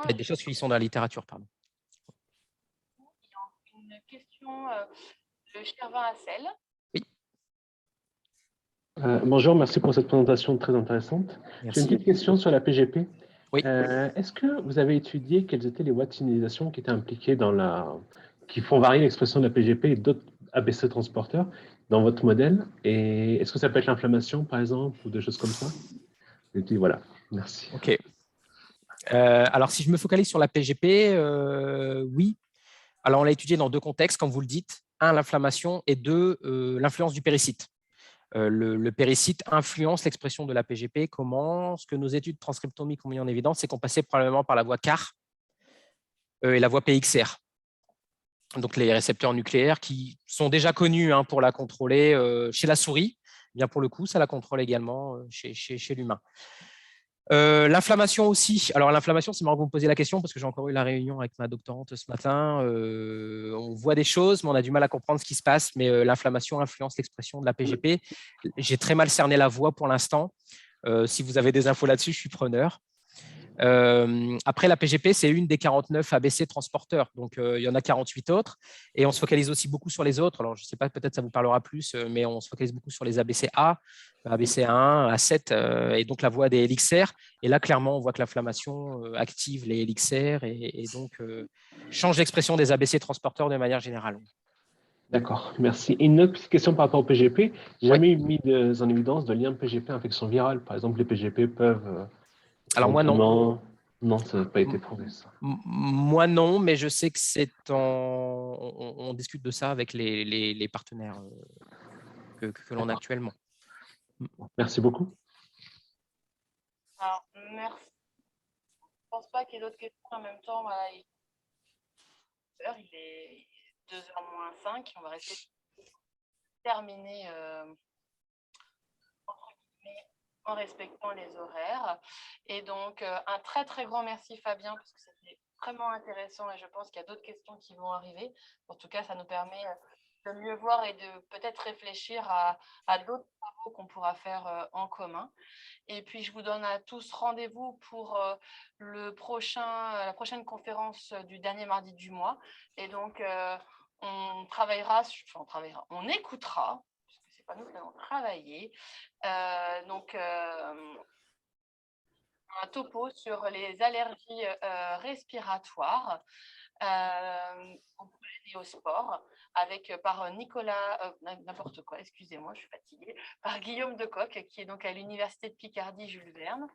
Des choses qui sont dans la littérature, pardon. Une question de Chervin Hassel. Oui. Bonjour, merci pour cette présentation très intéressante. J'ai une petite question sur la PGP. Oui. Est-ce que vous avez étudié quelles étaient les voies de signalisation qui étaient impliquées qui font varier l'expression de la PGP et d'autres ABC transporteurs dans votre modèle. Et est-ce que ça peut être l'inflammation, par exemple, ou des choses comme ça? Et puis voilà, merci. OK. Alors, si je me focalise sur la PGP, oui. Alors, on l'a étudié dans deux contextes, comme vous le dites. Un, l'inflammation, et deux, l'influence du péricyte. Le péricyte influence l'expression de la PGP. Comment? Ce que nos études transcriptomiques ont mis en évidence, c'est qu'on passait probablement par la voie CAR et la voie PXR. Donc, les récepteurs nucléaires qui sont déjà connus pour la contrôler chez la souris. Bien pour le coup, ça la contrôle également chez l'humain. L'inflammation aussi. Alors, l'inflammation, c'est marrant que vous me posiez la question parce que j'ai encore eu la réunion avec ma doctorante ce matin. On voit des choses, mais on a du mal à comprendre ce qui se passe. Mais l'inflammation influence l'expression de la PGP. J'ai très mal cerné la voie pour l'instant. Si vous avez des infos là-dessus, je suis preneur. Après, la PGP, c'est une des 49 ABC transporteurs. Donc, il y en a 48 autres. Et on se focalise aussi beaucoup sur les autres. Alors, je ne sais pas, peut-être ça vous parlera plus, mais on se focalise beaucoup sur les ABC-A, ABC1, A7, et donc la voie des LXR. Et là, clairement, on voit que l'inflammation active les LXR et donc change l'expression des ABC transporteurs de manière générale. D'accord, merci. Et une autre petite question par rapport au PGP. J'ai jamais mis en évidence de lien PGP-infection virale. Par exemple, les PGP peuvent… Alors, moi, non. Non, ça n'a pas été prouvé, ça. Moi, non, mais je sais que on discute de ça avec les partenaires que l'on a actuellement. Merci beaucoup. Alors, merci. Je ne pense pas qu'il y ait d'autres questions en même temps. Voilà, il est 2h moins 5. On va rester terminer en respectant les horaires. Et donc, un très, très grand merci, Fabien, parce que c'était vraiment intéressant et je pense qu'il y a d'autres questions qui vont arriver. En tout cas, ça nous permet de mieux voir et de peut-être réfléchir à d'autres travaux qu'on pourra faire en commun. Et puis, je vous donne à tous rendez-vous pour la prochaine conférence du dernier mardi du mois. Et donc, on écoutera, parce que ce n'est pas nous qui allons travailler, un topo sur les allergies respiratoires liées au sport, par Nicolas, n'importe quoi, excusez-moi, je suis fatiguée, par Guillaume Decoq, qui est donc à l'Université de Picardie Jules Verne.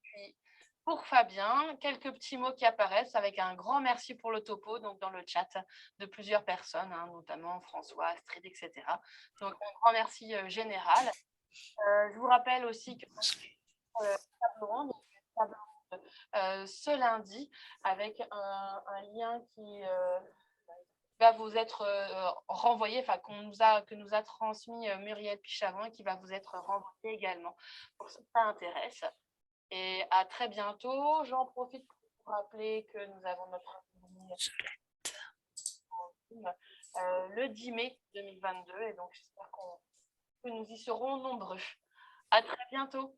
Puis, pour Fabien, quelques petits mots qui apparaissent avec un grand merci pour le topo, donc dans le chat de plusieurs personnes, notamment François, Astrid, etc. Donc, un grand merci général. Je vous rappelle aussi que table ronde ce lundi avec un lien qui va vous être renvoyé, enfin que nous a transmis Muriel Pichavin, qui va vous être renvoyé également pour ceux que ça intéresse. Et à très bientôt. J'en profite pour vous rappeler que nous avons notre le 10 mai 2022 et donc j'espère que nous y serons nombreux. À très bientôt.